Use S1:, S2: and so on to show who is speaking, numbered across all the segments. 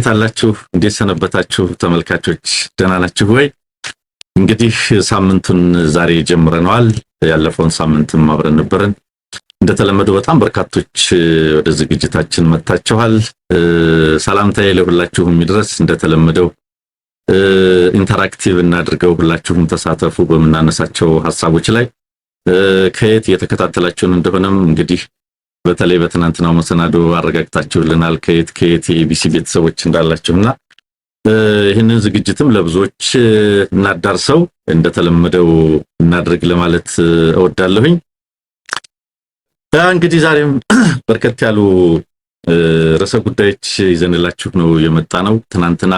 S1: ታላችሁ እንዴት ሰነበታችሁ ተመልካቾች ደህና ናችሁ ወይ? እንግዲህ ሳምንቱን ዛሬ ጀምረናል። ያለፈውን ሳምንትም አብረን ነበርን። እንደተለመደው በጣም በርካቶች ወደ ዝግጅታችን መጣችኋል። ሰላምታዬ ለሁላችሁም ይድረስ። እንደተለመደው ኢንተራክቲቭ እናድርገው፣ ሁላችሁም ተሳተፉ በመናነሳቸው ሐሳቦች ላይ ከየት የተከታተላችሁን እንደሆነም እንግዲህ በተለይ በትናንትናው መሰናዶ አረጋግጣችሁልናል ከየት የኢቢሲ ቤተሰቦች እንዳላችሁና ይህንን ዝግጅትም ለብዙዎች እናዳርሰው እንደተለመደው እናድርግ ለማለት እወዳለሁኝ። እንግዲህ ዛሬም በርከት ያሉ ርዕሰ ጉዳዮች ይዘንላችሁ ነው የመጣነው። ትናንትና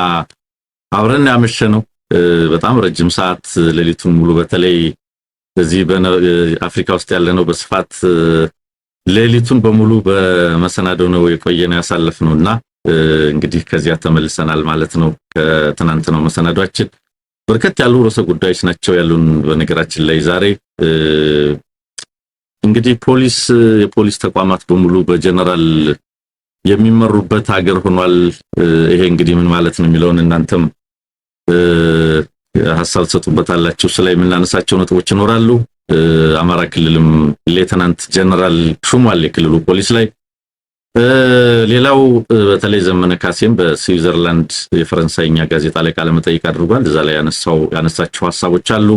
S1: አብረን ያመሸነው በጣም ረጅም ሰዓት ሌሊቱን ሙሉ በተለይ በዚህ በአፍሪካ ውስጥ ያለነው በስፋት ሌሊቱን በሙሉ በመሰናዶ ነው የቆየነው ያሳለፍነውና እንግዲህ ከዚያ ተመልሰናል ማለት ነው። ከትናንትናው መሰናዶአችን በርከት ያሉ ርዕሰ ጉዳዮች ናቸው ያሉን። በነገራችን ላይ ዛሬ እንግዲህ የፖሊስ ተቋማት በሙሉ በጀነራል የሚመሩበት ሀገር ሆኗል። ይሄ እንግዲህ ምን ማለት ነው የሚለውን እናንተም ሐሳብ ተሰጡበታላችሁ። ስለዚህ የምናነሳቸው ነጥቦች ይኖራሉ። አማራ ክልልም ሌተናንት ጀነራል ሹሟል የክልሉ ፖሊስ ላይ። ሌላው በተለይ ዘመነ ካሴም በስዊዘርላንድ የፈረንሳይኛ ጋዜጣ ላይ ቃለ መጠይቅ አድርጓል። እዛ ላይ ያነሳቸው ሐሳቦች አሉ።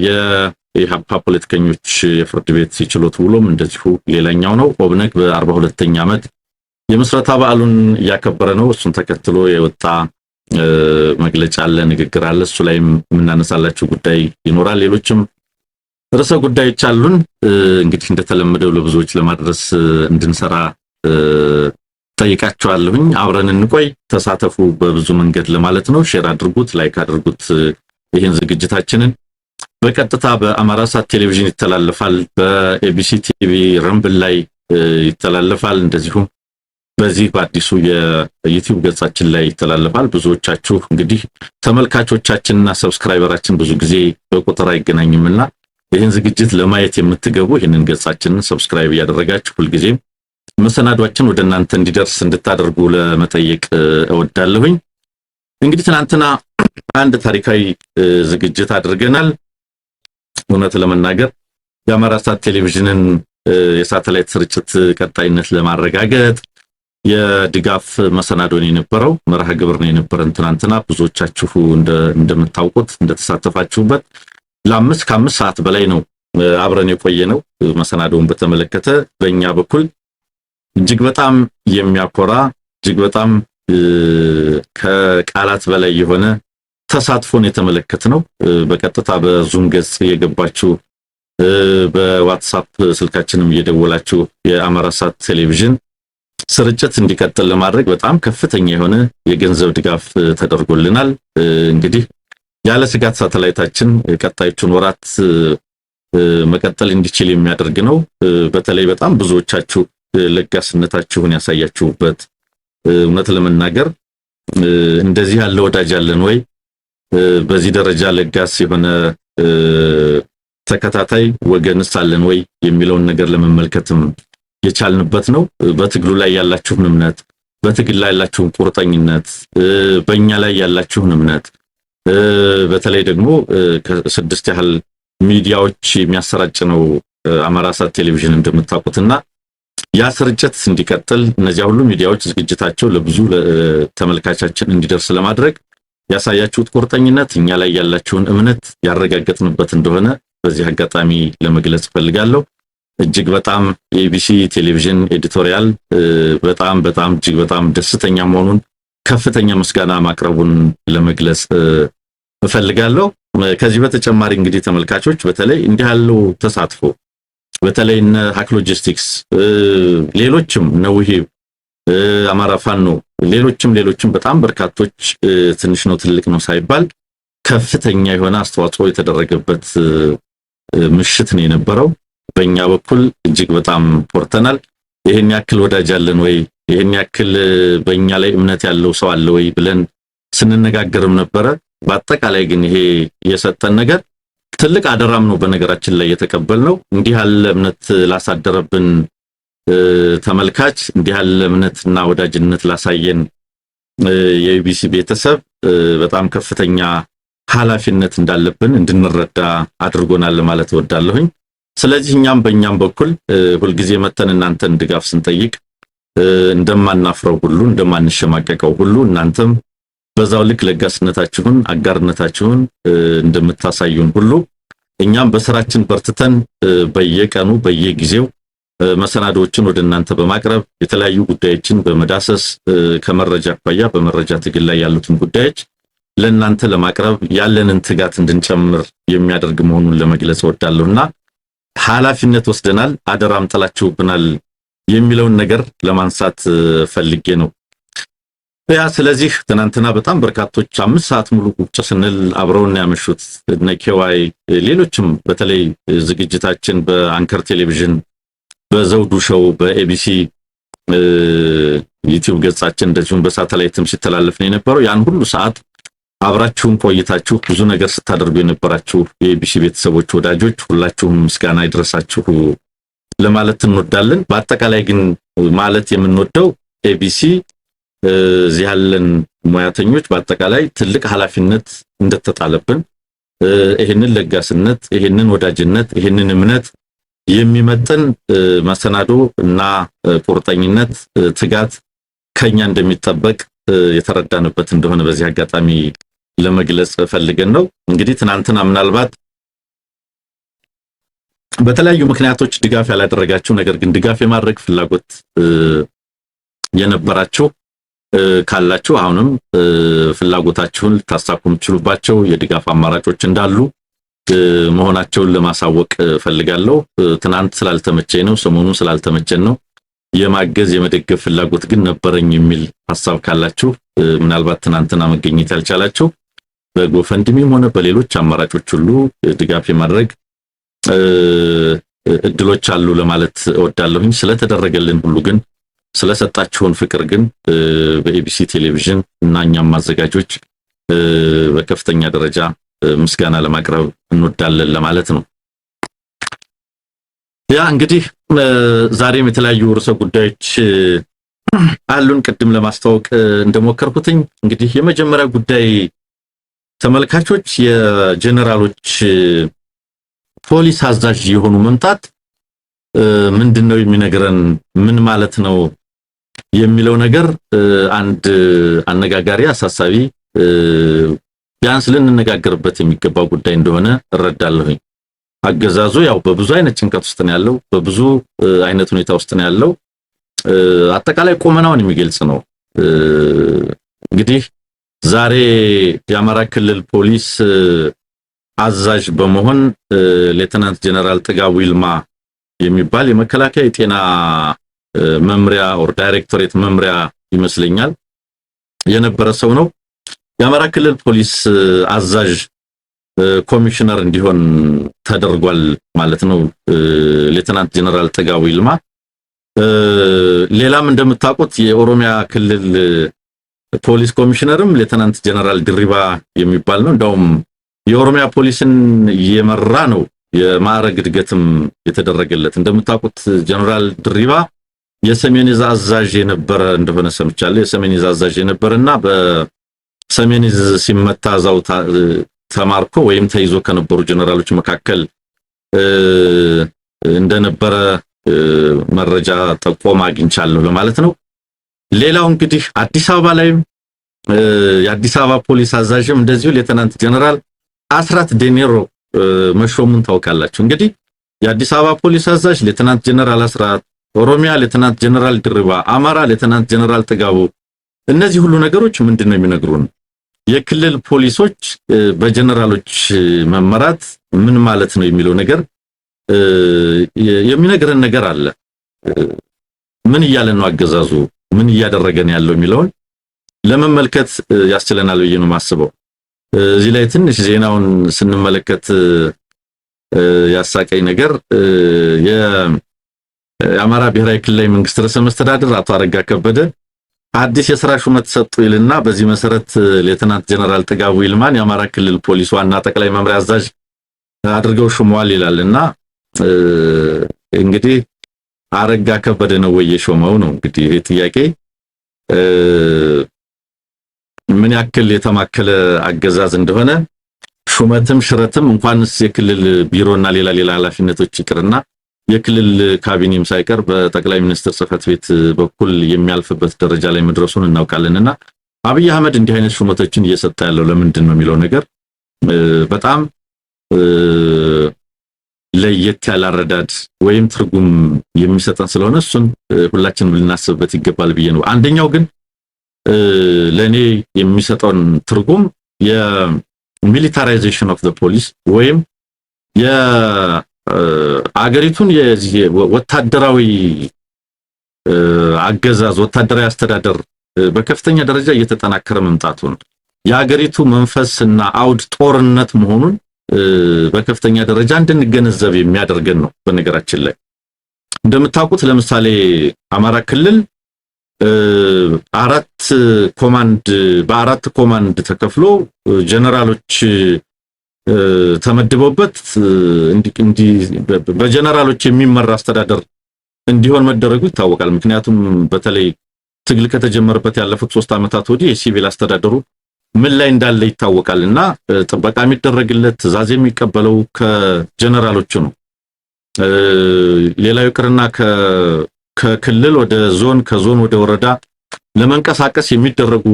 S1: የኢሃፓ ፖለቲከኞች የፍርድ ቤት ችሎት ውሎም እንደዚሁ ሌላኛው ነው። ኦብነግ በ42ኛ ዓመት የምስረታ በዓሉን እያከበረ ነው። እሱን ተከትሎ የወጣ መግለጫ አለ፣ ንግግር አለ። እሱ ላይም የምናነሳላችሁ ጉዳይ ይኖራል። ሌሎችም ርዕሰ ጉዳዮች አሉን። እንግዲህ እንደተለመደው ለብዙዎች ለማድረስ እንድንሰራ ጠይቃችኋለሁኝ። አብረን እንቆይ፣ ተሳተፉ በብዙ መንገድ ለማለት ነው። ሼር አድርጉት፣ ላይክ አድርጉት። ይህን ዝግጅታችንን በቀጥታ በአማራ ሳት ቴሌቪዥን ይተላለፋል፣ በኤቢሲ ቲቪ ረምብል ላይ ይተላለፋል፣ እንደዚሁም በዚህ በአዲሱ የዩቲዩብ ገጻችን ላይ ይተላለፋል። ብዙዎቻችሁ እንግዲህ ተመልካቾቻችንና ሰብስክራይበራችን ብዙ ጊዜ በቁጥር አይገናኝምና ይህን ዝግጅት ለማየት የምትገቡ ይህንን ገጻችንን ሰብስክራይብ ያደረጋችሁ ሁልጊዜም መሰናዷችን ወደ እናንተ እንዲደርስ እንድታደርጉ ለመጠየቅ እወዳለሁኝ። እንግዲህ ትናንትና አንድ ታሪካዊ ዝግጅት አድርገናል። እውነት ለመናገር የአማራ ሳት ቴሌቪዥንን የሳተላይት ስርጭት ቀጣይነት ለማረጋገጥ የድጋፍ መሰናዶን የነበረው መርሃ ግብር ነው የነበረን። ትናንትና ብዙዎቻችሁ እንደምታውቁት እንደተሳተፋችሁበት ከአምስት ሰዓት በላይ ነው አብረን የቆየነው። መሰናዶውን በተመለከተ በእኛ በኩል እጅግ በጣም የሚያኮራ እጅግ በጣም ከቃላት በላይ የሆነ ተሳትፎን የተመለከትነው በቀጥታ በዙም ገጽ የገባችሁ በዋትስአፕ ስልካችንም እየደወላችሁ የአማራ ሳት ቴሌቪዥን ስርጭት እንዲቀጥል ለማድረግ በጣም ከፍተኛ የሆነ የገንዘብ ድጋፍ ተደርጎልናል። እንግዲህ ያለ ስጋት ሳተላይታችን ቀጣዮቹን ወራት መቀጠል እንዲችል የሚያደርግ ነው። በተለይ በጣም ብዙዎቻችሁ ለጋስነታችሁን ያሳያችሁበት እውነት ለመናገር እንደዚህ ያለ ወዳጅ አለን ወይ? በዚህ ደረጃ ለጋስ የሆነ ተከታታይ ወገንስ አለን ወይ የሚለውን ነገር ለመመልከትም የቻልንበት ነው። በትግሉ ላይ ያላችሁን እምነት፣ በትግል ላይ ያላችሁን ቁርጠኝነት፣ በእኛ ላይ ያላችሁን እምነት በተለይ ደግሞ ከ6 ያህል ሚዲያዎች የሚያሰራጭ ነው አማራ ሳት ቴሌቪዥን እንደምታውቁትና ያ ስርጭት እንዲቀጥል እነዚያ ሁሉ ሚዲያዎች ዝግጅታቸው ለብዙ ተመልካቻችን እንዲደርስ ለማድረግ ያሳያችሁት ቁርጠኝነት እኛ ላይ ያላችሁን እምነት ያረጋገጥንበት እንደሆነ በዚህ አጋጣሚ ለመግለጽ ፈልጋለሁ። እጅግ በጣም የኢቢሲ ቴሌቪዥን ኤዲቶሪያል በጣም እጅግ በጣም ደስተኛ መሆኑን ከፍተኛ ምስጋና ማቅረቡን ለመግለጽ እፈልጋለሁ። ከዚህ በተጨማሪ እንግዲህ ተመልካቾች በተለይ እንዲህ ያለው ተሳትፎ በተለይ እነ ሃክ ሎጂስቲክስ ሌሎችም ነው ይሄ አማራ ፋኖ ሌሎችም በጣም በርካቶች ትንሽ ነው ትልቅ ነው ሳይባል ከፍተኛ የሆነ አስተዋጽኦ የተደረገበት ምሽት ነው የነበረው። በእኛ በኩል እጅግ በጣም ኮርተናል። ይሄን ያክል ወዳጅ አለን ወይ? ይሄን ያክል በእኛ ላይ እምነት ያለው ሰው አለ ወይ ብለን ስንነጋገርም ነበረ። በአጠቃላይ ግን ይሄ የሰጠን ነገር ትልቅ አደራም ነው በነገራችን ላይ የተቀበልነው። እንዲህ ያለ እምነት ላሳደረብን ተመልካች እንዲህ ያለ እምነትና ወዳጅነት ላሳየን የኢቢሲ ቤተሰብ በጣም ከፍተኛ ኃላፊነት እንዳለብን እንድንረዳ አድርጎናል ማለት እወዳለሁኝ። ስለዚህ እኛም በእኛም በኩል ሁልጊዜ መተን እናንተን ድጋፍ ስንጠይቅ እንደማናፍረው ሁሉ እንደማንሸማቀቀው ሁሉ እናንተም በዛው ልክ ለጋስነታችሁን አጋርነታችሁን እንደምታሳዩን ሁሉ እኛም በስራችን በርትተን በየቀኑ በየጊዜው መሰናዶዎችን ወደ እናንተ በማቅረብ የተለያዩ ጉዳዮችን በመዳሰስ ከመረጃ አኳያ በመረጃ ትግል ላይ ያሉትን ጉዳዮች ለእናንተ ለማቅረብ ያለንን ትጋት እንድንጨምር የሚያደርግ መሆኑን ለመግለጽ እወዳለሁና ኃላፊነት ወስደናል፣ አደራም ጥላችሁብናል የሚለውን ነገር ለማንሳት ፈልጌ ነው። ያ ስለዚህ ትናንትና በጣም በርካቶች 5 ሰዓት ሙሉ ቁጭ ስንል አብረውና ያመሹት ነኬዋይ ሌሎችም በተለይ ዝግጅታችን በአንከር ቴሌቪዥን በዘውዱ ሾው በኤቢሲ ዩቲዩብ ገጻችን እንደዚሁም በሳተላይትም ሲተላለፍ ነው የነበረው። ያን ሁሉ ሰዓት አብራችሁን ቆይታችሁ ብዙ ነገር ስታደርጉ የነበራችሁ የኤቢሲ ቤተሰቦች ወዳጆች ሁላችሁም ምስጋና ይድረሳችሁ ለማለት እንወዳለን። በአጠቃላይ ግን ማለት የምንወደው ኤቢሲ እዚህ ያለን ሙያተኞች በአጠቃላይ ትልቅ ኃላፊነት እንደተጣለብን ይሄንን ለጋስነት ይሄንን ወዳጅነት ይሄንን እምነት የሚመጥን መሰናዶ እና ቁርጠኝነት ትጋት ከኛ እንደሚጠበቅ የተረዳንበት እንደሆነ በዚህ አጋጣሚ ለመግለጽ ፈልገን ነው። እንግዲህ ትናንትና ምናልባት በተለያዩ ምክንያቶች ድጋፍ ያላደረጋችሁ ነገር ግን ድጋፍ የማድረግ ፍላጎት የነበራችሁ ካላችሁ አሁንም ፍላጎታችሁን ልታሳኩ የምትችሉባቸው የድጋፍ አማራጮች እንዳሉ መሆናቸውን ለማሳወቅ ፈልጋለሁ። ትናንት ስላልተመቸኝ ነው፣ ሰሞኑን ስላልተመቸን ነው። የማገዝ የመደገፍ ፍላጎት ግን ነበረኝ የሚል ሐሳብ ካላችሁ ምናልባት ትናንትና መገኘት ያልቻላችሁ በጎፈንድሚም ሆነ በሌሎች አማራጮች ሁሉ ድጋፍ የማድረግ እድሎች አሉ ለማለት እወዳለሁኝ። ስለተደረገልን ሁሉ ግን ስለሰጣችሁን ፍቅር ግን በኤቢሲ ቴሌቪዥን እና እኛም ማዘጋጆች በከፍተኛ ደረጃ ምስጋና ለማቅረብ እንወዳለን ለማለት ነው። ያ እንግዲህ ዛሬም የተለያዩ ርዕሰ ጉዳዮች አሉን። ቅድም ለማስተዋወቅ እንደሞከርኩትኝ እንግዲህ የመጀመሪያ ጉዳይ ተመልካቾች የጀነራሎች ፖሊስ አዛዥ የሆኑ መምጣት ምንድነው የሚነግረን ምን ማለት ነው የሚለው ነገር አንድ አነጋጋሪ አሳሳቢ ቢያንስ ልንነጋገርበት የሚገባው ጉዳይ እንደሆነ እረዳለሁኝ። አገዛዙ ያው በብዙ አይነት ጭንቀት ውስጥ ነው ያለው፣ በብዙ አይነት ሁኔታ ውስጥ ነው ያለው። አጠቃላይ ቆመናውን የሚገልጽ ነው። እንግዲህ ዛሬ የአማራ ክልል ፖሊስ አዛዥ በመሆን ሌተናንት ጀነራል ጥጋቡ ይልማ የሚባል የመከላከያ የጤና መምሪያ ኦር ዳይሬክቶሬት መምሪያ ይመስለኛል የነበረ ሰው ነው። የአማራ ክልል ፖሊስ አዛዥ ኮሚሽነር እንዲሆን ተደርጓል ማለት ነው ሌተናንት ጀነራል ጥጋቡ ይልማ። ሌላም እንደምታውቁት የኦሮሚያ ክልል ፖሊስ ኮሚሽነርም ሌተናንት ጀነራል ድሪባ የሚባል ነው። እንደውም የኦሮሚያ ፖሊስን እየመራ ነው የማዕረግ እድገትም የተደረገለት። እንደምታውቁት ጀነራል ድሪባ የሰሜን ዕዝ አዛዥ የነበረ እንደሆነ ሰምቻለሁ። የሰሜን ዕዝ አዛዥ የነበረና በሰሜን ዕዝ ሲመታ ዛው ተማርኮ ወይም ተይዞ ከነበሩ ጀነራሎች መካከል እንደነበረ መረጃ ጠቆማ አግኝቻለሁ ለማለት ነው። ሌላው እንግዲህ አዲስ አበባ ላይ የአዲስ አበባ ፖሊስ አዛዥም እንደዚሁ ሌተናንት ጀነራል አስራት ዴኔሮ መሾሙን ታውቃላችሁ። እንግዲህ የአዲስ አበባ ፖሊስ አዛዥ ሌተናንት ጀነራል አስራት፣ ኦሮሚያ ሌተናንት ጀነራል ድሪባ፣ አማራ ሌተናንት ጀነራል ጥጋቡ። እነዚህ ሁሉ ነገሮች ምንድነው የሚነግሩን? የክልል ፖሊሶች በጀነራሎች መመራት ምን ማለት ነው የሚለው ነገር የሚነግረን ነገር አለ። ምን እያለ ነው አገዛዙ ምን እያደረገ ነው ያለው የሚለውን ለመመልከት ያስችለናል ብዬ ነው የማስበው። እዚህ ላይ ትንሽ ዜናውን ስንመለከት ያሳቀኝ ነገር የአማራ ብሔራዊ ክልላዊ መንግስት ርዕሰ መስተዳድር አቶ አረጋ ከበደ አዲስ የሥራ ሹመት ሰጡ ይልና በዚህ መሰረት ሌተናንት ጀነራል ጥጋቡ ይልማን የአማራ ክልል ፖሊስ ዋና ጠቅላይ መምሪያ አዛዥ አድርገው ሹመዋል ይላልና እንግዲህ አረጋ ከበደ ነው ወይ የሾመው ነው እንግዲህ ይሄ ጥያቄ። ምን ያክል የተማከለ አገዛዝ እንደሆነ ሹመትም ሽረትም እንኳንስ የክልል ቢሮና ሌላ ኃላፊነቶች ይቅርና የክልል ካቢኔም ሳይቀር በጠቅላይ ሚኒስትር ጽህፈት ቤት በኩል የሚያልፍበት ደረጃ ላይ መድረሱን እናውቃለንና አብይ አህመድ እንዲህ አይነት ሹመቶችን እየሰጠ ያለው ለምንድን ነው የሚለው ነገር በጣም ለየት ያለ አረዳድ ወይም ትርጉም የሚሰጠን ስለሆነ እሱን ሁላችንም ልናስብበት ይገባል ብዬ ነው። አንደኛው ግን ለኔ የሚሰጠውን ትርጉም የሚሊታራይዜሽን ኦፍ ዘ ፖሊስ ወይም የአገሪቱን ወታደራዊ አገዛዝ ወታደራዊ አስተዳደር በከፍተኛ ደረጃ እየተጠናከረ መምጣቱን የአገሪቱ መንፈስና አውድ ጦርነት መሆኑን በከፍተኛ ደረጃ እንድንገነዘብ የሚያደርገን ነው። በነገራችን ላይ እንደምታውቁት ለምሳሌ አማራ ክልል በአራት ኮማንድ ተከፍሎ ጀነራሎች ተመድበውበት በጀነራሎች የሚመራ አስተዳደር እንዲሆን መደረጉ ይታወቃል። ምክንያቱም በተለይ ትግል ከተጀመረበት ያለፉት 3 ዓመታት ወዲህ የሲቪል አስተዳደሩ ምን ላይ እንዳለ ይታወቃልና ጥበቃ የሚደረግለት ትዕዛዝ የሚቀበለው ከጀነራሎቹ ነው። ሌላው ይቅርና ከክልል ወደ ዞን ከዞን ወደ ወረዳ ለመንቀሳቀስ የሚደረጉ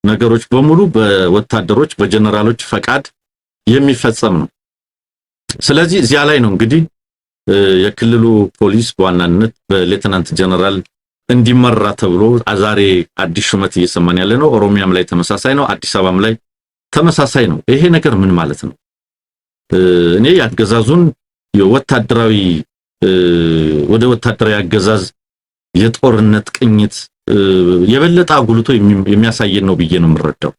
S1: ነገሮች በሙሉ በወታደሮች በጀነራሎች ፈቃድ የሚፈጸም ነው። ስለዚህ እዚያ ላይ ነው እንግዲህ የክልሉ ፖሊስ በዋናነት በሌተናንት ጀነራል እንዲመራ ተብሎ ዛሬ አዲስ ሹመት እየሰማን ያለ ነው። ኦሮሚያም ላይ ተመሳሳይ ነው፣ አዲስ አበባም ላይ ተመሳሳይ ነው። ይሄ ነገር ምን ማለት ነው? እኔ ያገዛዙን የወታደራዊ ወደ ወታደራዊ አገዛዝ የጦርነት ቅኝት የበለጠ አጉልቶ የሚያሳየን ነው ብዬ ነው የምረዳው።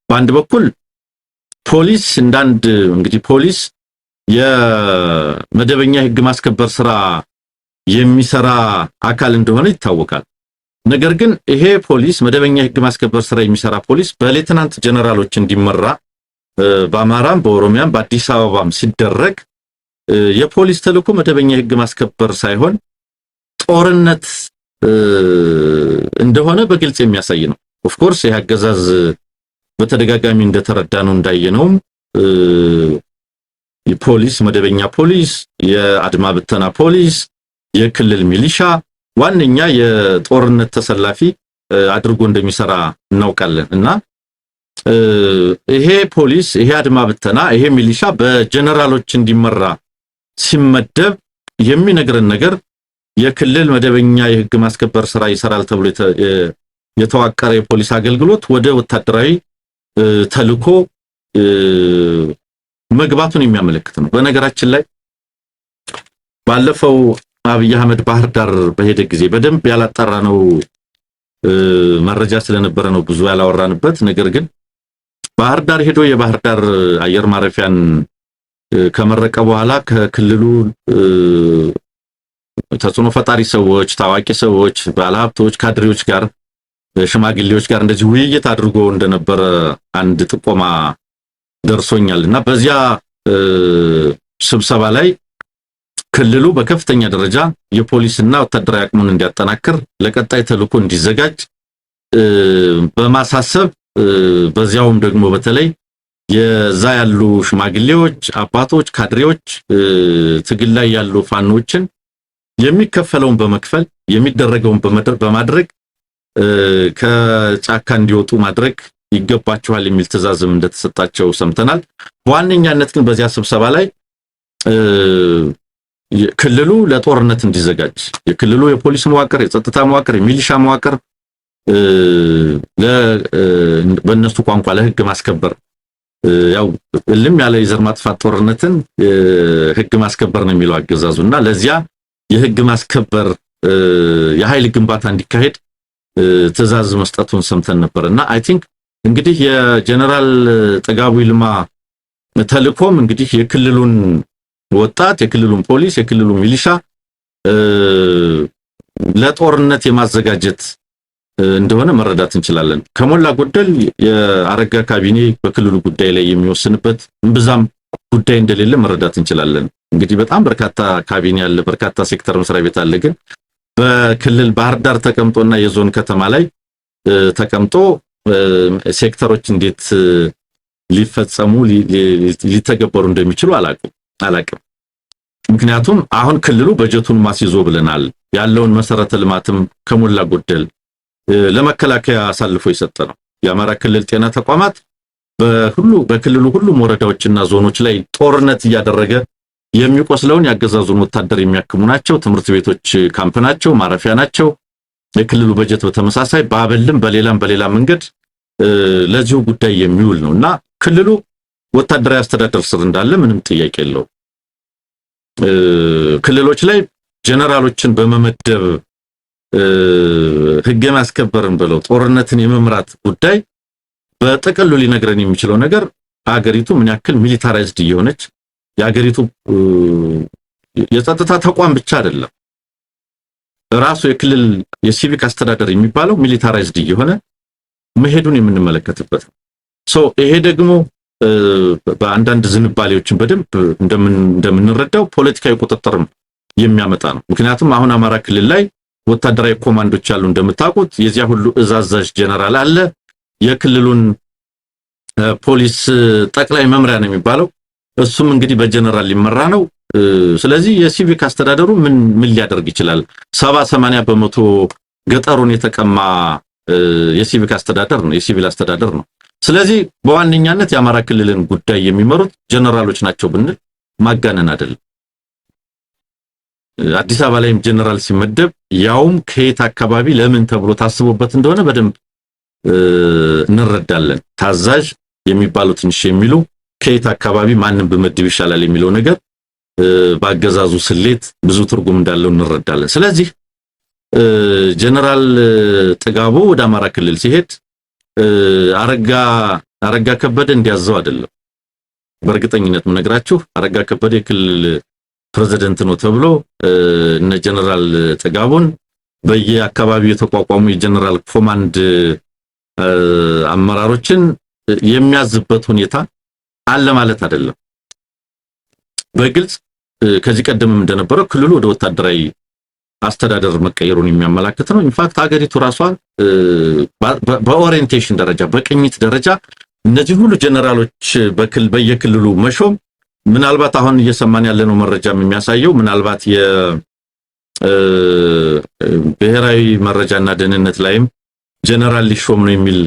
S1: በአንድ በኩል ፖሊስ እንዳንድ እንግዲህ ፖሊስ የመደበኛ ህግ ማስከበር ስራ የሚሰራ አካል እንደሆነ ይታወቃል። ነገር ግን ይሄ ፖሊስ መደበኛ ህግ ማስከበር ስራ የሚሰራ ፖሊስ በሌተናንት ጀነራሎች እንዲመራ በአማራም በኦሮሚያም በአዲስ አበባም ሲደረግ የፖሊስ ተልዕኮ መደበኛ ህግ ማስከበር ሳይሆን ጦርነት እንደሆነ በግልጽ የሚያሳይ ነው። ኦፍ ኮርስ ይሄ አገዛዝ በተደጋጋሚ እንደተረዳነው እንዳየነውም የፖሊስ መደበኛ ፖሊስ፣ የአድማ ብተና ፖሊስ፣ የክልል ሚሊሻ ዋንኛ የጦርነት ተሰላፊ አድርጎ እንደሚሰራ እናውቃለን። እና ይሄ ፖሊስ ይሄ አድማ ብተና ይሄ ሚሊሻ በጀነራሎች እንዲመራ ሲመደብ የሚነግረን ነገር የክልል መደበኛ የህግ ማስከበር ስራ ይሰራል ተብሎ የተዋቀረ የፖሊስ አገልግሎት ወደ ወታደራዊ ተልዕኮ መግባቱን የሚያመለክት ነው። በነገራችን ላይ ባለፈው አብይ አህመድ ባህር ዳር በሄደ ጊዜ በደንብ ያላጣራ ነው መረጃ ስለነበረ ነው ብዙ ያላወራንበት። ነገር ግን ባህር ዳር ሄዶ የባህር ዳር አየር ማረፊያን ከመረቀ በኋላ ከክልሉ ተጽዕኖ ፈጣሪ ሰዎች፣ ታዋቂ ሰዎች፣ ባለሀብቶች፣ ካድሬዎች ጋር ሽማግሌዎች ጋር እንደዚህ ውይይት አድርጎ እንደነበረ አንድ ጥቆማ ደርሶኛልና በዚያ ስብሰባ ላይ ክልሉ በከፍተኛ ደረጃ የፖሊስና ወታደራዊ አቅሙን እንዲያጠናክር ለቀጣይ ተልዕኮ እንዲዘጋጅ በማሳሰብ በዚያውም ደግሞ በተለይ የዛ ያሉ ሽማግሌዎች፣ አባቶች፣ ካድሬዎች ትግል ላይ ያሉ ፋኖችን የሚከፈለውን በመክፈል የሚደረገውን በማድረግ ከጫካ እንዲወጡ ማድረግ ይገባቸዋል የሚል ትዕዛዝም እንደተሰጣቸው ሰምተናል። በዋነኛነት ግን በዚያ ስብሰባ ላይ ክልሉ ለጦርነት እንዲዘጋጅ የክልሉ የፖሊስ መዋቅር፣ የጸጥታ መዋቅር፣ የሚሊሻ መዋቅር በእነሱ ቋንቋ ለህግ ማስከበር ያው እልም ያለ የዘር ማጥፋት ጦርነትን ህግ ማስከበር ነው የሚለው አገዛዙና ለዚያ የህግ ማስከበር የኃይል ግንባታ እንዲካሄድ ትዕዛዝ መስጠቱን ሰምተን ነበርና አይ ቲንክ እንግዲህ የጀነራል ጥጋቡ ይልማ ተልዕኮም እንግዲህ የክልሉን ወጣት፣ የክልሉን ፖሊስ፣ የክልሉን ሚሊሻ ለጦርነት የማዘጋጀት እንደሆነ መረዳት እንችላለን። ከሞላ ጎደል የአረጋ ካቢኔ በክልሉ ጉዳይ ላይ የሚወስንበት ብዛም ጉዳይ እንደሌለ መረዳት እንችላለን። እንግዲህ በጣም በርካታ ካቢኔ ያለ በርካታ ሴክተር መስሪያ ቤት አለ። ግን በክልል ባህር ዳር ተቀምጦና የዞን ከተማ ላይ ተቀምጦ ሴክተሮች እንዴት ሊፈጸሙ ሊተገበሩ እንደሚችሉ አላቅም። ምክንያቱም አሁን ክልሉ በጀቱን ማስይዞ ብለናል። ያለውን መሰረተ ልማትም ከሞላ ጎደል ለመከላከያ አሳልፎ የሰጠ ነው። የአማራ ክልል ጤና ተቋማት በክልሉ ሁሉም ወረዳዎችና ዞኖች ላይ ጦርነት እያደረገ የሚቆስለውን ያገዛዙን ወታደር የሚያክሙ ናቸው። ትምህርት ቤቶች ካምፕ ናቸው፣ ማረፊያ ናቸው። የክልሉ በጀት በተመሳሳይ በአበልም በሌላ መንገድ ለዚሁ ጉዳይ የሚውል ነውና ክልሉ ወታደራዊ አስተዳደር ስር እንዳለ ምንም ጥያቄ የለው። ክልሎች ላይ ጀነራሎችን በመመደብ ህግ ማስከበርን ብለው ጦርነትን የመምራት ጉዳይ በጥቅሉ ሊነግረን የሚችለው ነገር አገሪቱ ምን ያክል ሚሊታራይዝድ እየሆነች የአገሪቱ የጸጥታ ተቋም ብቻ አይደለም ራሱ የክልል የሲቪክ አስተዳደር የሚባለው ሚሊታራይዝድ እየሆነ መሄዱን የምንመለከትበት ነው። ይሄ ደግሞ በአንዳንድ ዝንባሌዎችን በደንብ እንደምንረዳው ፖለቲካዊ ቁጥጥርም የሚያመጣ ነው። ምክንያቱም አሁን አማራ ክልል ላይ ወታደራዊ ኮማንዶች አሉ እንደምታውቁት። የዚያ ሁሉ እዛዛዥ ጀነራል አለ። የክልሉን ፖሊስ ጠቅላይ መምሪያ ነው የሚባለው። እሱም እንግዲህ በጀነራል ሊመራ ነው። ስለዚህ የሲቪክ አስተዳደሩ ምን ሊያደርግ ይችላል? 70-80 በመቶ ገጠሩን የተቀማ የሲቪክ አስተዳደር ነው፣ የሲቪል አስተዳደር ነው። ስለዚህ በዋነኛነት የአማራ ክልልን ጉዳይ የሚመሩት ጀነራሎች ናቸው ብንል ማጋነን አይደለም። አዲስ አበባ ላይም ጀነራል ሲመደብ ያውም ከየት አካባቢ ለምን ተብሎ ታስቦበት እንደሆነ በደንብ እንረዳለን። ታዛዥ የሚባሉ ትንሽ የሚሉ ከየት አካባቢ ማንም በመድብ ይሻላል የሚለው ነገር ባገዛዙ ስሌት ብዙ ትርጉም እንዳለው እንረዳለን። ስለዚህ ጀነራል ጥጋቡ ወደ አማራ ክልል ሲሄድ አረጋ ከበደ እንዲያዘው አይደለም። በእርግጠኝነት ምነግራችሁ አረጋ ከበደ የክልል ፕሬዝዳንት ነው ተብሎ እነ ጀነራል ጥጋቡን በየአካባቢው የተቋቋሙ የጀነራል ኮማንድ አመራሮችን የሚያዝበት ሁኔታ አለ ማለት አይደለም። በግልጽ ከዚህ ቀደም እንደነበረው ክልሉ ወደ ወታደራዊ አስተዳደር መቀየሩን የሚያመላክት ነው። ኢንፋክት ሀገሪቱ ራሷ በኦሪየንቴሽን ደረጃ በቅኝት ደረጃ እነዚህ ሁሉ ጀነራሎች በየክልሉ መሾም ምናልባት አሁን እየሰማን ያለነው መረጃም የሚያሳየው ምናልባት የብሔራዊ መረጃና ደህንነት ላይም ጀነራል ሊሾም ነው የሚል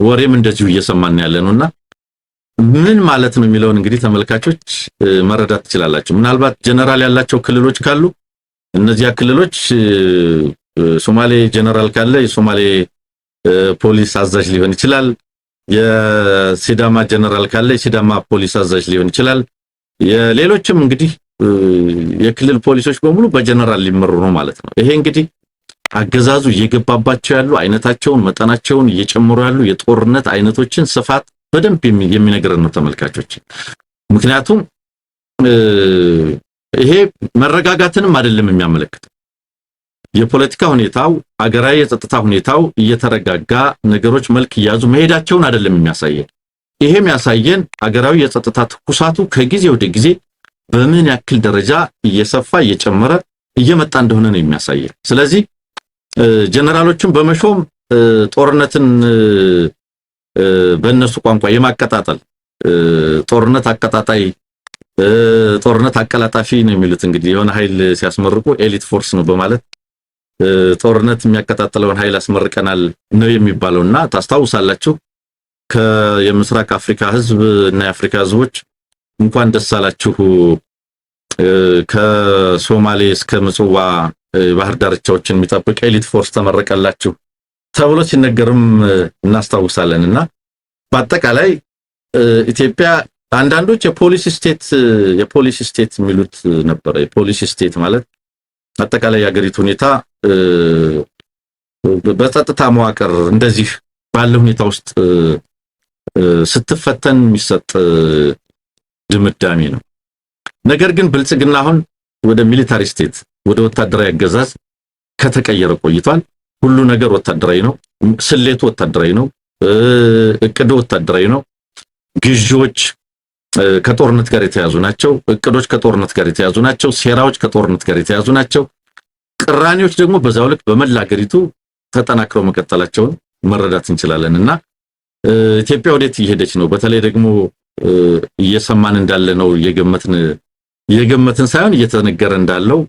S1: ወሬም እንደዚሁ እየሰማን ያለነውና ምን ማለት ነው የሚለውን እንግዲህ ተመልካቾች መረዳት ትችላላችሁ። ምናልባት ጀነራል ያላቸው ክልሎች ካሉ እነዚያ ክልሎች ሶማሌ ጀነራል ካለ የሶማሌ ፖሊስ አዛዥ ሊሆን ይችላል። የሲዳማ ጀነራል ካለ የሲዳማ ፖሊስ አዛዥ ሊሆን ይችላል። የሌሎችም እንግዲህ የክልል ፖሊሶች በሙሉ በጀነራል ሊመሩ ነው ማለት ነው። ይሄ እንግዲህ አገዛዙ እየገባባቸው ያሉ አይነታቸውን መጠናቸውን እየጨመሩ ያሉ የጦርነት አይነቶችን ስፋት በደንብ የሚነግረን ነው ተመልካቾች። ምክንያቱም ይሄ መረጋጋትንም አይደለም የሚያመለክተው። የፖለቲካ ሁኔታው አገራዊ የጸጥታ ሁኔታው እየተረጋጋ ነገሮች መልክ ይያዙ መሄዳቸውን አይደለም የሚያሳየን። ይሄም ያሳየን አገራዊ የጸጥታ ትኩሳቱ ከጊዜ ወደ ጊዜ በምን ያክል ደረጃ እየሰፋ እየጨመረ እየመጣ እንደሆነ ነው የሚያሳየን። ስለዚህ ጀነራሎችን በመሾም ጦርነትን በእነሱ ቋንቋ የማቀጣጠል ጦርነት አቀጣጣይ ጦርነት አቀላጣፊ ነው የሚሉት እንግዲህ የሆነ ኃይል ሲያስመርቁ ኤሊት ፎርስ ነው በማለት ጦርነት የሚያቀጣጥለውን ኃይል አስመርቀናል ነው የሚባለውና ታስታውሳላችሁ የምስራቅ አፍሪካ ህዝብ እና የአፍሪካ ህዝቦች እንኳን ደስ አላችሁ ከሶማሌ እስከ ምጽዋ ባህር ዳርቻዎችን የሚጠብቅ ኤሊት ፎርስ ተመረቀላችሁ ተብሎ ሲነገርም እናስታውሳለንና በአጠቃላይ ኢትዮጵያ አንዳንዶች የፖሊሲ ስቴት የሚሉት ነበር። የፖሊሲ ስቴት ማለት አጠቃላይ የሀገሪቱ ሁኔታ በጸጥታ መዋቅር እንደዚህ ባለ ሁኔታ ውስጥ ስትፈተን የሚሰጥ ድምዳሜ ነው። ነገር ግን ብልጽግና አሁን ወደ ሚሊታሪ ስቴት ወደ ወታደራዊ አገዛዝ ከተቀየረ ቆይቷል። ሁሉ ነገር ወታደራዊ ነው። ስሌቱ ወታደራዊ ነው። እቅዱ ወታደራዊ ነው። ግዢዎች ከጦርነት ጋር የተያዙ ናቸው። እቅዶች ከጦርነት ጋር የተያዙ ናቸው። ሴራዎች ከጦርነት ጋር የተያዙ ናቸው። ቅራኔዎች ደግሞ በዛው ልክ በመላ ሀገሪቱ ተጠናክረው መቀጠላቸውን መረዳት እንችላለንና ኢትዮጵያ ወዴት እየሄደች ነው? በተለይ ደግሞ እየሰማን እንዳለ ነው የገመትን ሳይሆን እየተነገረ እንዳለው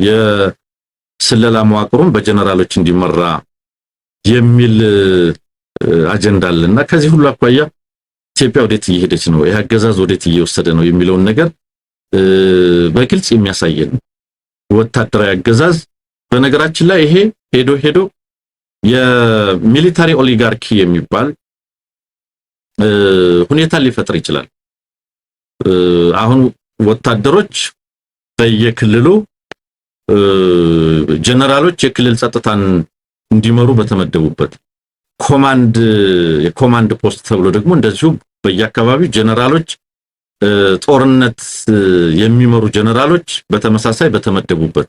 S1: የስለላ መዋቅሩን በጀነራሎች እንዲመራ የሚል አጀንዳ አለና ከዚህ ሁሉ አኳያ ኢትዮጵያ ወዴት እየሄደች ነው? ይሄ አገዛዝ ወዴት እየወሰደ ነው የሚለውን ነገር በግልጽ የሚያሳየን ወታደራዊ አገዛዝ። በነገራችን ላይ ይሄ ሄዶ የሚሊታሪ ኦሊጋርኪ የሚባል ሁኔታ ሊፈጥር ይችላል። አሁን ወታደሮች በየክልሉ ጀነራሎች የክልል ጸጥታን እንዲመሩ በተመደቡበት የኮማንድ ፖስት ተብሎ ደግሞ እንደዚሁ በየአካባቢው ጀነራሎች ጦርነት የሚመሩ ጀነራሎች በተመሳሳይ በተመደቡበት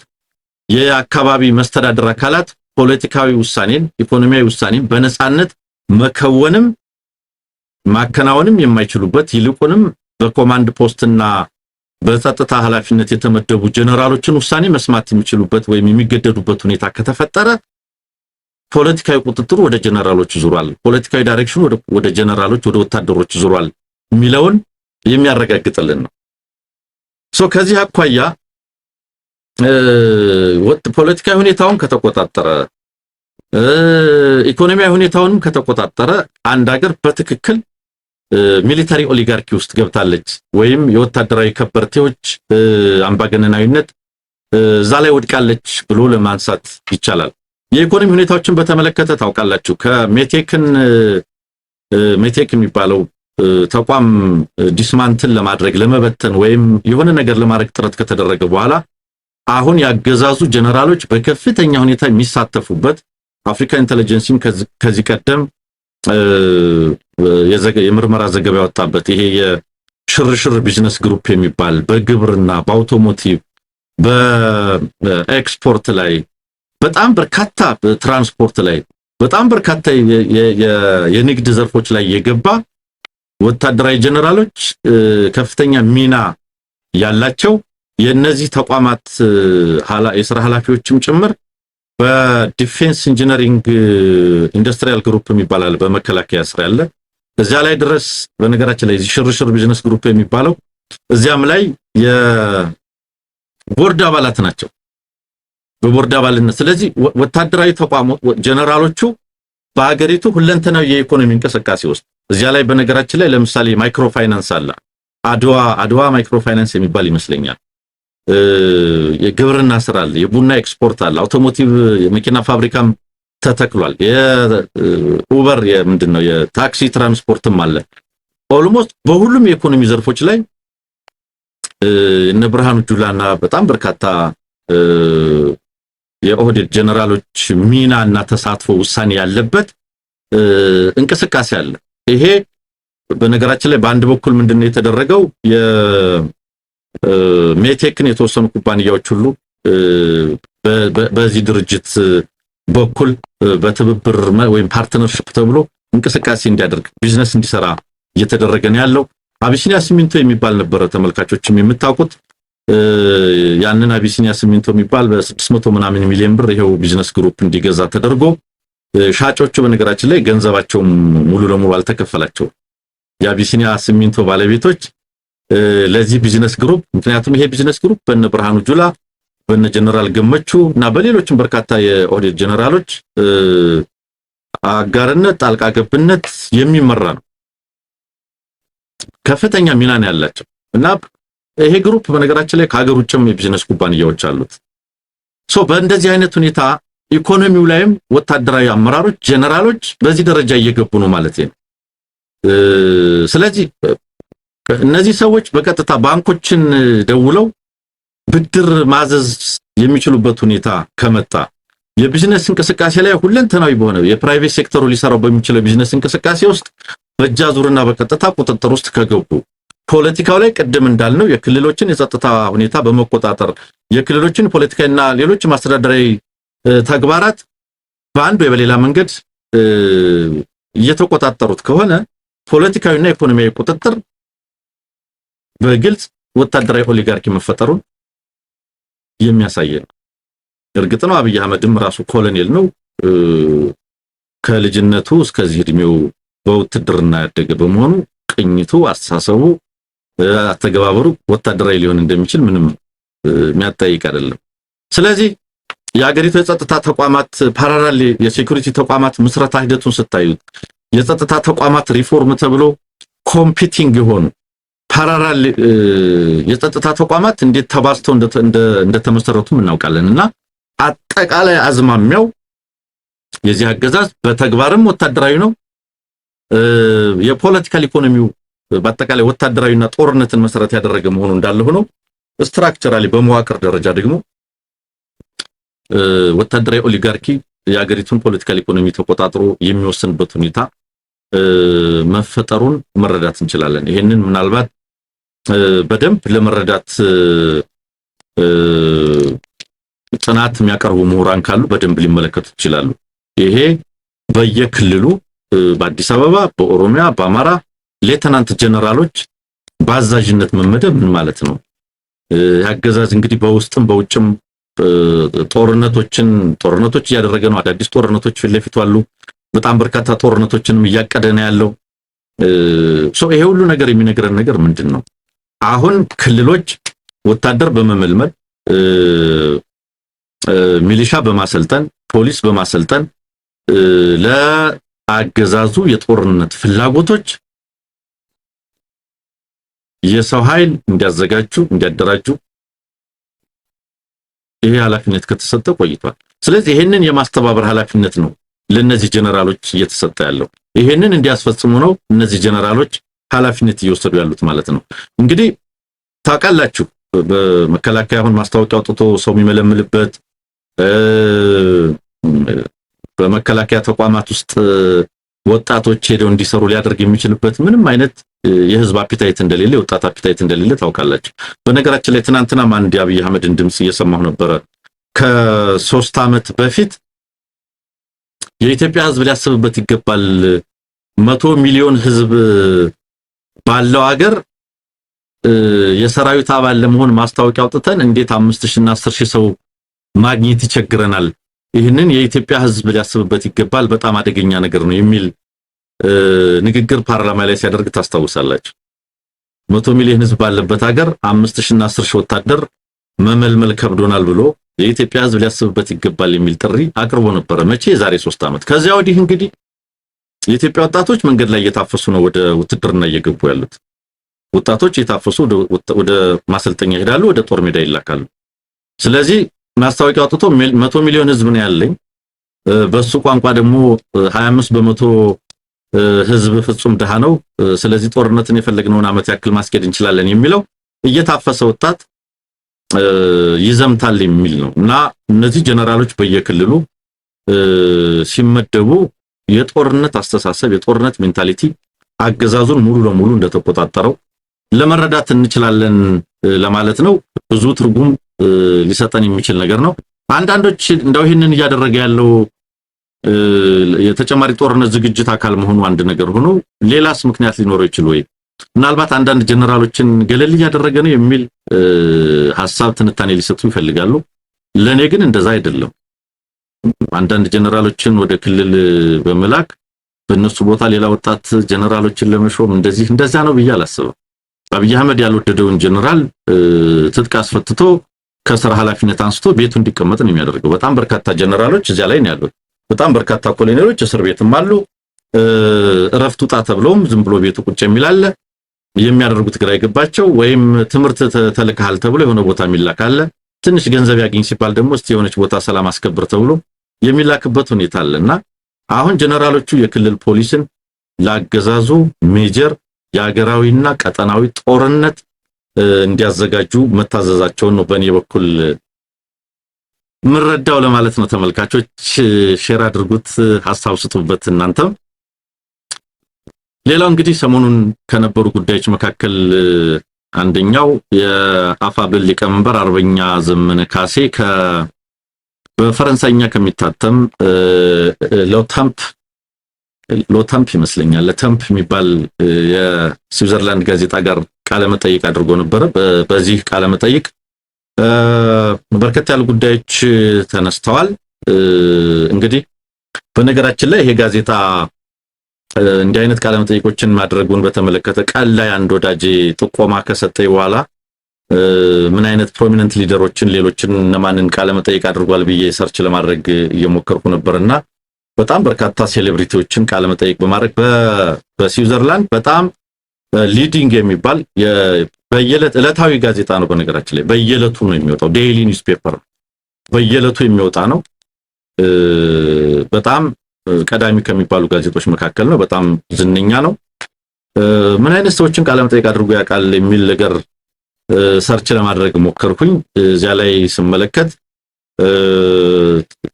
S1: የአካባቢ መስተዳድር አካላት ፖለቲካዊ ውሳኔን ኢኮኖሚያዊ ውሳኔን በነጻነት መከወንም ማከናወንም የማይችሉበት ይልቁንም በኮማንድ ፖስትና በጸጥታ ኃላፊነት የተመደቡ ጀነራሎችን ውሳኔ መስማት የሚችሉበት ወይም የሚገደዱበት ሁኔታ ከተፈጠረ ፖለቲካዊ ቁጥጥሩ ወደ ጀነራሎች ዙሯል፣ ፖለቲካዊ ዳይሬክሽኑ ወደ ጀነራሎች ወደ ወታደሮች ዙሯል የሚለውን የሚያረጋግጥልን ነው። ከዚህ አኳያ ፖለቲካዊ ሁኔታውን ከተቆጣጠረ ኢኮኖሚያዊ ሁኔታውንም ከተቆጣጠረ አንድ ሀገር በትክክል ሚሊታሪ ኦሊጋርኪ ውስጥ ገብታለች ወይም የወታደራዊ ከበርቴዎች አምባገነናዊነት እዛ ላይ ወድቃለች ብሎ ለማንሳት ይቻላል። የኢኮኖሚ ሁኔታዎችን በተመለከተ ታውቃላችሁ ሜቴክ የሚባለው ተቋም ዲስማንትል ለማድረግ ለመበተን ወይም የሆነ ነገር ለማድረግ ጥረት ከተደረገ በኋላ አሁን ያገዛዙ ጀነራሎች በከፍተኛ ሁኔታ የሚሳተፉበት አፍሪካ ኢንተለጀንስም ከዚህ ቀደም የምርመራ ዘገባ ያወጣበት ይሄ የሽርሽር ቢዝነስ ግሩፕ የሚባል በግብርና በአውቶሞቲቭ በኤክስፖርት ላይ በጣም በርካታ ትራንስፖርት ላይ በጣም በርካታ የንግድ ዘርፎች ላይ የገባ ወታደራዊ ጀነራሎች ከፍተኛ ሚና ያላቸው የነዚህ ተቋማት የሥራ ኃላፊዎችም ጭምር በዲፌንስ ኢንጂነሪንግ ኢንዱስትሪያል ግሩፕ የሚባላል በመከላከያ ስራ ያለ እዚያ ላይ ድረስ በነገራችን ላይ ሽርሽር ቢዝነስ ግሩፕ የሚባለው እዚያም ላይ የቦርድ አባላት ናቸው በቦርድ አባልነት። ስለዚህ ወታደራዊ ተቋሙ ጀነራሎቹ በአገሪቱ ሁለንተናዊ የኢኮኖሚ እንቅስቃሴ ውስጥ እዚያ ላይ በነገራችን ላይ ለምሳሌ ማይክሮ ፋይናንስ አለ አድዋ ማይክሮ ፋይናንስ የሚባል ይመስለኛል የግብርና ስራ አለ የቡና ኤክስፖርት አለ አውቶሞቲቭ የመኪና ፋብሪካም ተተክሏል የኡበር ምንድነው የታክሲ ትራንስፖርትም አለ ኦልሞስት በሁሉም የኢኮኖሚ ዘርፎች ላይ እነ ብርሃኑ ጁላና በጣም በርካታ የኦህዴድ ጀነራሎች ሚናና ተሳትፎ ውሳኔ ያለበት እንቅስቃሴ አለ። ይሄ በነገራችን ላይ በአንድ በኩል ምንድነው የተደረገው ሜቴክን የተወሰኑ ኩባንያዎች ሁሉ በዚህ ድርጅት በኩል በትብብር ወይም ፓርትነርሺፕ ተብሎ እንቅስቃሴ እንዲያደርግ ቢዝነስ እንዲሰራ እየተደረገ ነው ያለው። አቢሲኒያ ሲሚንቶ የሚባል ነበረ ተመልካቾችም የምታውቁት ያንን አቢሲኒያ ሲሚንቶ የሚባል በ600 ምናምን ሚሊዮን ብር ይሄው ቢዝነስ ግሩፕ እንዲገዛ ተደርጎ ሻጮቹ በነገራችን ላይ ገንዘባቸው ሙሉ ለሙሉ አልተከፈላቸው የአቢሲኒያ ሲሚንቶ ባለቤቶች ለዚህ ቢዝነስ ግሩፕ ምክንያቱም ይሄ ቢዝነስ ግሩፕ በነ ብርሃኑ ጁላ በነ ጀነራል ገመቹ እና በሌሎችም በርካታ የኦህዴድ ጀነራሎች አጋርነት ጣልቃ ገብነት የሚመራ ነው ከፍተኛ ሚና ነው ያላቸው እና ይሄ ግሩፕ በነገራችን ላይ ከሀገር ውጭም የቢዝነስ ኩባንያዎች አሉት በእንደዚህ አይነት ሁኔታ ኢኮኖሚው ላይም ወታደራዊ አመራሮች ጀነራሎች በዚህ ደረጃ እየገቡ ነው ማለት ነው። ስለዚህ እነዚህ ሰዎች በቀጥታ ባንኮችን ደውለው ብድር ማዘዝ የሚችሉበት ሁኔታ ከመጣ የቢዝነስ እንቅስቃሴ ላይ ሁለንተናዊ በሆነ የፕራይቬት ሴክተሩ ሊሰራው በሚችለው ቢዝነስ እንቅስቃሴ ውስጥ በእጃዙርና በቀጥታ ቁጥጥር ውስጥ ከገቡ ፖለቲካው ላይ ቀደም እንዳልነው የክልሎችን የጸጥታ ሁኔታ በመቆጣጠር የክልሎችን ፖለቲካና ሌሎች ማስተዳደራዊ ተግባራት በአንድ ወይ በሌላ መንገድ እየተቆጣጠሩት ከሆነ ፖለቲካዊና ኢኮኖሚያዊ ቁጥጥር በግልጽ ወታደራዊ ኦሊጋርኪ መፈጠሩን የሚያሳይ ነው። እርግጥ ነው አብይ አህመድም ራሱ ኮሎኔል ነው ከልጅነቱ እስከዚህ እድሜው በውትድርና ያደገ በመሆኑ ቅኝቱ፣ አስተሳሰቡ፣ አተገባበሩ ወታደራዊ ሊሆን እንደሚችል ምንም የሚያጠይቅ አይደለም። ስለዚህ የሀገሪቱ የጸጥታ ተቋማት ፓራላል የሴኩሪቲ ተቋማት ምስረታ ሂደቱን ስታዩት የጸጥታ ተቋማት ሪፎርም ተብሎ ኮምፒቲንግ የሆኑ ፓራላል የጸጥታ ተቋማት እንዴት ተባስተው እንደተመሰረቱ እናውቃለንና አጠቃላይ አዝማሚያው የዚህ አገዛዝ በተግባርም ወታደራዊ ነው። የፖለቲካል ኢኮኖሚው በአጠቃላይ ወታደራዊና ጦርነትን መሰረት ያደረገ መሆኑ እንዳለ ሆኖ ስትራክቸራሊ በመዋቅር ደረጃ ደግሞ ወታደራዊ ኦሊጋርኪ የሀገሪቱን ፖለቲካል ኢኮኖሚ ተቆጣጥሮ የሚወስንበት ሁኔታ መፈጠሩን መረዳት እንችላለን። ይሄንን ምናልባት በደንብ ለመረዳት ጥናት የሚያቀርቡ ምሁራን ካሉ በደንብ ሊመለከቱ ይችላሉ። ይሄ በየክልሉ በአዲስ አበባ፣ በኦሮሚያ፣ በአማራ ሌተናንት ጀነራሎች በአዛዥነት መመደብ ምን ማለት ነው? ያገዛዝ እንግዲህ በውስጥም በውጭም ጦርነቶች እያደረገ ነው። አዳዲስ ጦርነቶች ፊት ለፊቱ አሉ። በጣም በርካታ ጦርነቶችንም እያቀደ ነው ያለው። ይሄ ሁሉ ነገር የሚነግረን ነገር ምንድን ነው? አሁን ክልሎች ወታደር በመመልመል ሚሊሻ በማሰልጠን ፖሊስ በማሰልጠን ለአገዛዙ የጦርነት ፍላጎቶች የሰው ኃይል እንዲያዘጋጁ እንዲያደራጁ ይሄ ኃላፊነት ከተሰጠ ቆይቷል። ስለዚህ ይሄንን የማስተባበር ኃላፊነት ነው ለነዚህ ጀነራሎች እየተሰጠ ያለው። ይሄንን እንዲያስፈጽሙ ነው እነዚህ ጀነራሎች ኃላፊነት እየወሰዱ ያሉት ማለት ነው። እንግዲህ ታውቃላችሁ በመከላከያ አሁን ማስታወቂያ አውጥቶ ሰው የሚመለምልበት በመከላከያ ተቋማት ውስጥ ወጣቶች ሄደው እንዲሰሩ ሊያደርግ የሚችልበት ምንም አይነት የህዝብ አፒታይት እንደሌለ የወጣት አፒታይት እንደሌለ ታውቃላችሁ። በነገራችን ላይ ትናንትና አንድ አብይ አህመድን ድምጽ እየሰማሁ ነበር። ከ3 ዓመት በፊት የኢትዮጵያ ህዝብ ሊያስብበት ይገባል፣ 100 ሚሊዮን ህዝብ ባለው ሀገር የሰራዊት አባል ለመሆን ማስታወቂያ አውጥተን እንዴት 5000 እና 10000 ሰው ማግኘት ይቸግረናል፣ ይህንን የኢትዮጵያ ህዝብ ሊያስብበት ይገባል፣ በጣም አደገኛ ነገር ነው የሚል ንግግር ፓርላማ ላይ ሲያደርግ ታስታውሳላችሁ። 100 ሚሊዮን ህዝብ ባለበት ሀገር 5000 እና 10000 ወታደር መመልመል ከብዶናል ብሎ የኢትዮጵያ ህዝብ ሊያስብበት ይገባል የሚል ጥሪ አቅርቦ ነበር። መቼ? የዛሬ 3 ዓመት። ከዚያ ወዲህ እንግዲህ የኢትዮጵያ ወጣቶች መንገድ ላይ እየታፈሱ ነው ወደ ውትድርና እየገቡ ያሉት። ወጣቶች እየታፈሱ ወደ ማሰልጠኛ ይሄዳሉ፣ ወደ ጦር ሜዳ ይላካሉ። ስለዚህ ማስታወቂያ አውጥቶ 100 ሚሊዮን ህዝብ ነው ያለኝ፣ በሱ ቋንቋ ደግሞ 25 በመቶ ህዝብ ፍጹም ደሃ ነው፣ ስለዚህ ጦርነትን የፈለግነውን አመት ያክል ማስኬድ እንችላለን የሚለው እየታፈሰ ወጣት ይዘምታል የሚል ነው። እና እነዚህ ጀነራሎች በየክልሉ ሲመደቡ የጦርነት አስተሳሰብ የጦርነት ሜንታሊቲ አገዛዙን ሙሉ ለሙሉ እንደተቆጣጠረው ለመረዳት እንችላለን ለማለት ነው። ብዙ ትርጉም ሊሰጠን የሚችል ነገር ነው። አንዳንዶች እንደው ይሄንን እያደረገ ያለው የተጨማሪ ጦርነት ዝግጅት አካል መሆኑ አንድ ነገር ሆኖ ሌላስ ምክንያት ሊኖረው ይችል ወይ? ምናልባት አንዳንድ ጀነራሎችን ገለል እያደረገ ነው የሚል ሐሳብ ትንታኔ ሊሰጡ ይፈልጋሉ። ለኔ ግን እንደዛ አይደለም። አንዳንድ ጀነራሎችን ወደ ክልል በመላክ በእነሱ ቦታ ሌላ ወጣት ጀነራሎችን ለመሾም እንደዛ ነው ብዬ አላስብም። አብይ አህመድ ያልወደደውን ጀነራል ትጥቅ አስፈትቶ ከስራ ኃላፊነት አንስቶ ቤቱ እንዲቀመጥ ነው የሚያደርገው። በጣም በርካታ ጀነራሎች እዚያ ላይ ነው ያሉት። በጣም በርካታ ኮሎኔሎች እስር ቤትም አሉ። እረፍት ውጣ ተብለውም ዝም ብሎ ቤቱ ቁጭ የሚላል የሚያደርጉት ግራ ይገባቸው፣ ወይም ትምህርት ተልከሃል ተብሎ የሆነ ቦታ የሚላክ አለ። ትንሽ ገንዘብ ያገኝ ሲባል ደግሞ እስቲ የሆነች ቦታ ሰላም አስከብር ተብሎ የሚላክበት ሁኔታ አለና አሁን ጀነራሎቹ የክልል ፖሊስን ላገዛዙ ሜጀር የሀገራዊና ቀጠናዊ ጦርነት እንዲያዘጋጁ መታዘዛቸውን ነው በእኔ በኩል ምንረዳው ለማለት ነው። ተመልካቾች ሼር አድርጉት፣ ሐሳብ ስጡበት እናንተም። ሌላው እንግዲህ ሰሞኑን ከነበሩ ጉዳዮች መካከል አንደኛው የአፋብን ሊቀመንበር አርበኛ ዘመነ ካሴ በፈረንሳይኛ ከሚታተም ሎታምፕ ይመስለኛል ለታምፕ የሚባል የስዊዘርላንድ ጋዜጣ ጋር ቃለ መጠይቅ አድርጎ ነበር። በዚህ ቃለ መጠይቅ በርከት ያሉ ጉዳዮች ተነስተዋል። እንግዲህ በነገራችን ላይ ይሄ ጋዜጣ እንዲህ አይነት ቃለ መጠይቆችን ማድረጉን በተመለከተ ቃል ላይ አንድ ወዳጄ ጥቆማ ከሰጠኝ በኋላ ምን አይነት ፕሮሚነንት ሊደሮችን ሌሎችን እነማንን ቃለ መጠይቅ አድርጓል ብዬ ሰርች ለማድረግ እየሞከርኩ ነበርና በጣም በርካታ ሴሌብሪቲዎችን ቃለ መጠይቅ በማድረግ በስዊዘርላንድ በጣም ሊዲንግ የሚባል ዕለታዊ ጋዜጣ ነው። በነገራችን ላይ በየዕለቱ ነው የሚወጣው። ዴይሊ ኒውስፔፐር በየዕለቱ የሚወጣ ነው። በጣም ቀዳሚ ከሚባሉ ጋዜጦች መካከል ነው። በጣም ዝነኛ ነው። ምን አይነት ሰዎችን ቃለ መጠይቅ አድርጎ ያውቃል የሚል ነገር ሰርች ለማድረግ ሞከርኩኝ። እዚያ ላይ ስመለከት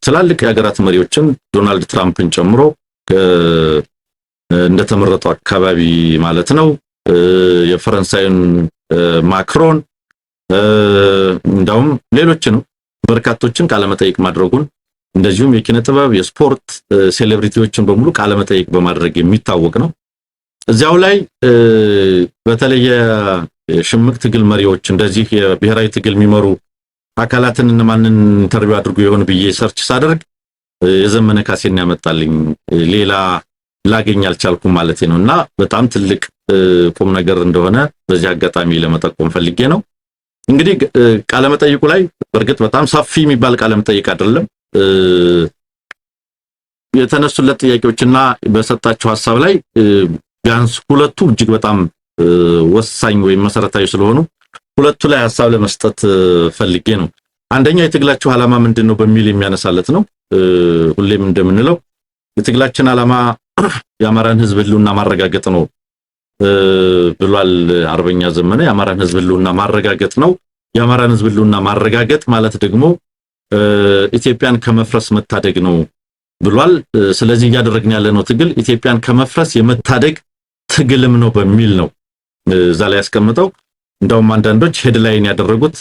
S1: ትላልቅ የሀገራት መሪዎችን ዶናልድ ትራምፕን ጨምሮ እንደተመረጡ አካባቢ ማለት ነው የፈረንሳይን ማክሮን እንደውም ሌሎችንም በርካቶችን ቃለ መጠይቅ ማድረጉን እንደዚሁም የኪነ ጥበብ የስፖርት ሴሌብሪቲዎችን በሙሉ ቃለ መጠይቅ በማድረግ የሚታወቅ ነው። እዚያው ላይ በተለየ ሽምቅ ትግል መሪዎች እንደዚህ የብሔራዊ ትግል የሚመሩ አካላትን እነማንን ኢንተርቪው አድርጎ ይሆን ብዬ ሰርች ሳደርግ የዘመነ ካሴን ያመጣልኝ ሌላ ላገኝ አልቻልኩም ማለት ነውና በጣም ትልቅ ቁም ነገር እንደሆነ በዚህ አጋጣሚ ለመጠቆም ፈልጌ ነው። እንግዲህ ቃለ መጠይቁ ላይ በርግጥ በጣም ሰፊ የሚባል ቃለ መጠይቅ አይደለም። የተነሱለት ጥያቄዎችና በሰጣቸው ሐሳብ ላይ ቢያንስ ሁለቱ እጅግ በጣም ወሳኝ ወይ መሰረታዊ ስለሆኑ ሁለቱ ላይ ሐሳብ ለመስጠት ፈልጌ ነው። አንደኛ የትግላችሁ ዓላማ ምንድነው በሚል የሚያነሳለት ነው። ሁሌም እንደምንለው የትግላችን ዓላማ የአማራን ሕዝብ ህልውና ማረጋገጥ ነው ብሏል አርበኛ ዘመነ። የአማራን ሕዝብ ህልውና ማረጋገጥ ነው። የአማራን ሕዝብ ህልውና ማረጋገጥ ማለት ደግሞ ኢትዮጵያን ከመፍረስ መታደግ ነው ብሏል። ስለዚህ እያደረግን ያለነው ትግል ኢትዮጵያን ከመፍረስ የመታደግ ትግልም ነው በሚል ነው እዛ ላይ ያስቀምጠው። እንደውም አንዳንዶች ሄድላይን ያደረጉት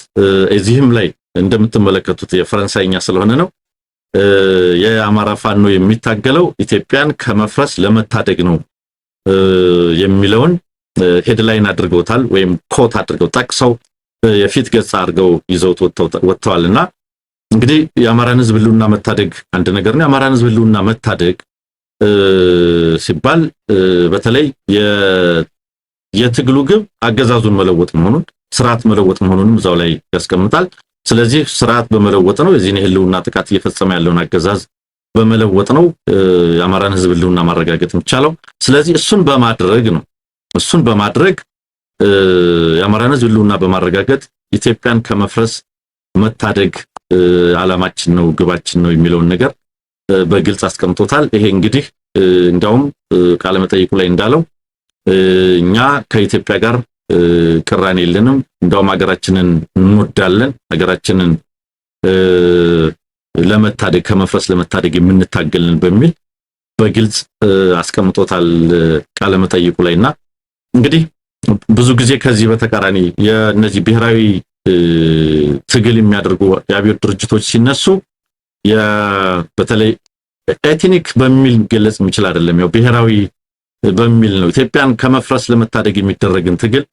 S1: እዚህም ላይ እንደምትመለከቱት የፈረንሳይኛ ስለሆነ ነው የአማራ ፋኖ የሚታገለው ኢትዮጵያን ከመፍረስ ለመታደግ ነው የሚለውን ሄድላይን አድርገውታል ወይም ኮት አድርገው ጠቅሰው የፊት ገጽ አድርገው ይዘውት ወጥተዋልና እንግዲህ የአማራን ህዝብ ህልውና መታደግ አንድ ነገር ነው። የአማራን ህዝብ ህልውና መታደግ ሲባል በተለይ የትግሉ ግብ አገዛዙን መለወጥ መሆኑን ስርዓት መለወጥ መሆኑንም እዛው ላይ ያስቀምጣል። ስለዚህ ስርዓት በመለወጥ ነው የዚህን ህልውና ጥቃት እየፈጸመ ያለውን አገዛዝ በመለወጥ ነው የአማራን ህዝብ ህልውና ማረጋገጥ የሚቻለው። ስለዚህ እሱን በማድረግ የአማራን ህዝብ ህልውና በማረጋገጥ ኢትዮጵያን ከመፍረስ መታደግ ዓላማችን ነው ግባችን ነው የሚለውን ነገር በግልጽ አስቀምጦታል። ይሄ እንግዲህ እንዳውም ቃለ መጠይቁ ላይ እንዳለው እኛ ከኢትዮጵያ ጋር ቅራኔ የለንም፣ እንዳውም ሀገራችንን እንወዳለን፣ ሀገራችንን ለመታደግ ከመፍረስ ለመታደግ የምንታገልን በሚል በግልጽ አስቀምጦታል ቃለ መጠይቁ ላይና እንግዲህ ብዙ ጊዜ ከዚህ በተቃራኒ የነዚህ ብሔራዊ ትግል የሚያደርጉ የአብዮት ድርጅቶች ሲነሱ በተለይ ኤትኒክ በሚል ገለጽ የሚችል አይደለም፣ ያው ብሔራዊ በሚል ነው ኢትዮጵያን ከመፍረስ ለመታደግ የሚደረግን ትግል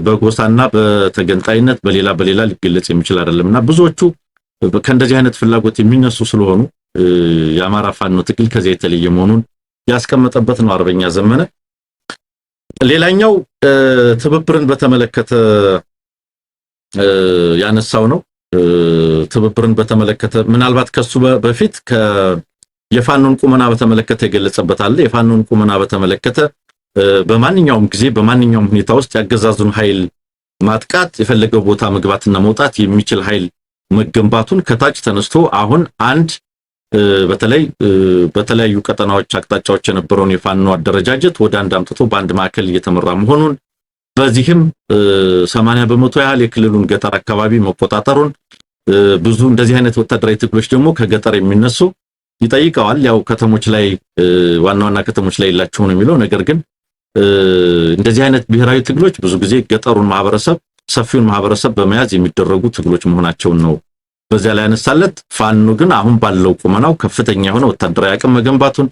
S1: በጎሳና በተገንጣይነት በሌላ ሊገለጽ የሚችል አይደለምና ብዙዎቹ ከእንደዚህ አይነት ፍላጎት የሚነሱ ስለሆኑ የአማራ ፋኖ ትግል ከዚህ የተለየ መሆኑን ያስቀመጠበት ነው አርበኛ ዘመነ። ሌላኛው ትብብርን በተመለከተ ያነሳው ነው። ትብብርን በተመለከተ ምናልባት ከሱ በፊት የፋኖን ቁመና በተመለከተ የገለጸበት አለ። የፋኖን ቁመና በተመለከተ በማንኛውም ጊዜ በማንኛውም ሁኔታ ውስጥ ያገዛዙን ኃይል ማጥቃት የፈለገው ቦታ መግባትና መውጣት የሚችል ኃይል መገንባቱን ከታች ተነስቶ አሁን አንድ በተለይ በተለያዩ ቀጠናዎች አቅጣጫዎች የነበረውን የፋኖ አደረጃጀት ወደ አንድ አምጥቶ በአንድ ማዕከል እየተመራ መሆኑን በዚህም 80% ያህል የክልሉን ገጠር አካባቢ መቆጣጠሩን ብዙ እንደዚህ አይነት ወታደራዊ ትግሎች ደግሞ ከገጠር የሚነሱ ይጠይቀዋል። ያው ከተሞች ላይ ዋና ከተሞች ላይ ይላችሁ ነው የሚለው ነገር ግን እንደዚህ አይነት ብሔራዊ ትግሎች ብዙ ጊዜ ገጠሩን ማህበረሰብ ሰፊውን ማህበረሰብ በመያዝ የሚደረጉ ትግሎች መሆናቸውን ነው በዚያ ላይ ያነሳለት። ፋኖ ግን አሁን ባለው ቁመናው ከፍተኛ የሆነ ወታደራዊ አቅም መገንባቱን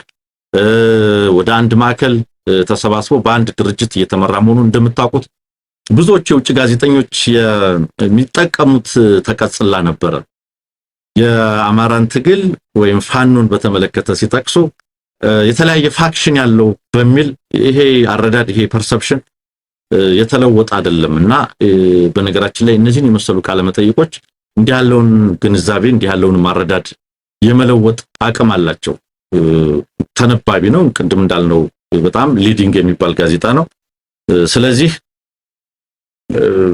S1: ወደ አንድ ማዕከል ተሰባስቦ በአንድ ድርጅት እየተመራ መሆኑን እንደምታውቁት ብዙዎች የውጭ ጋዜጠኞች የሚጠቀሙት ተቀጽላ ነበር። የአማራን ትግል ወይም ፋኖን በተመለከተ ሲጠቅሱ የተለያየ ፋክሽን ያለው በሚል ይሄ አረዳድ ይሄ ፐርሰፕሽን የተለወጠ አይደለምና በነገራችን ላይ እነዚህን የመሰሉ ቃለ መጠይቆች እንዲህ ያለውን ግንዛቤ እንዲህ ያለውን ማረዳድ የመለወጥ አቅም አላቸው። ተነባቢ ነው። ቅድም እንዳልነው በጣም ሊዲንግ የሚባል ጋዜጣ ነው። ስለዚህ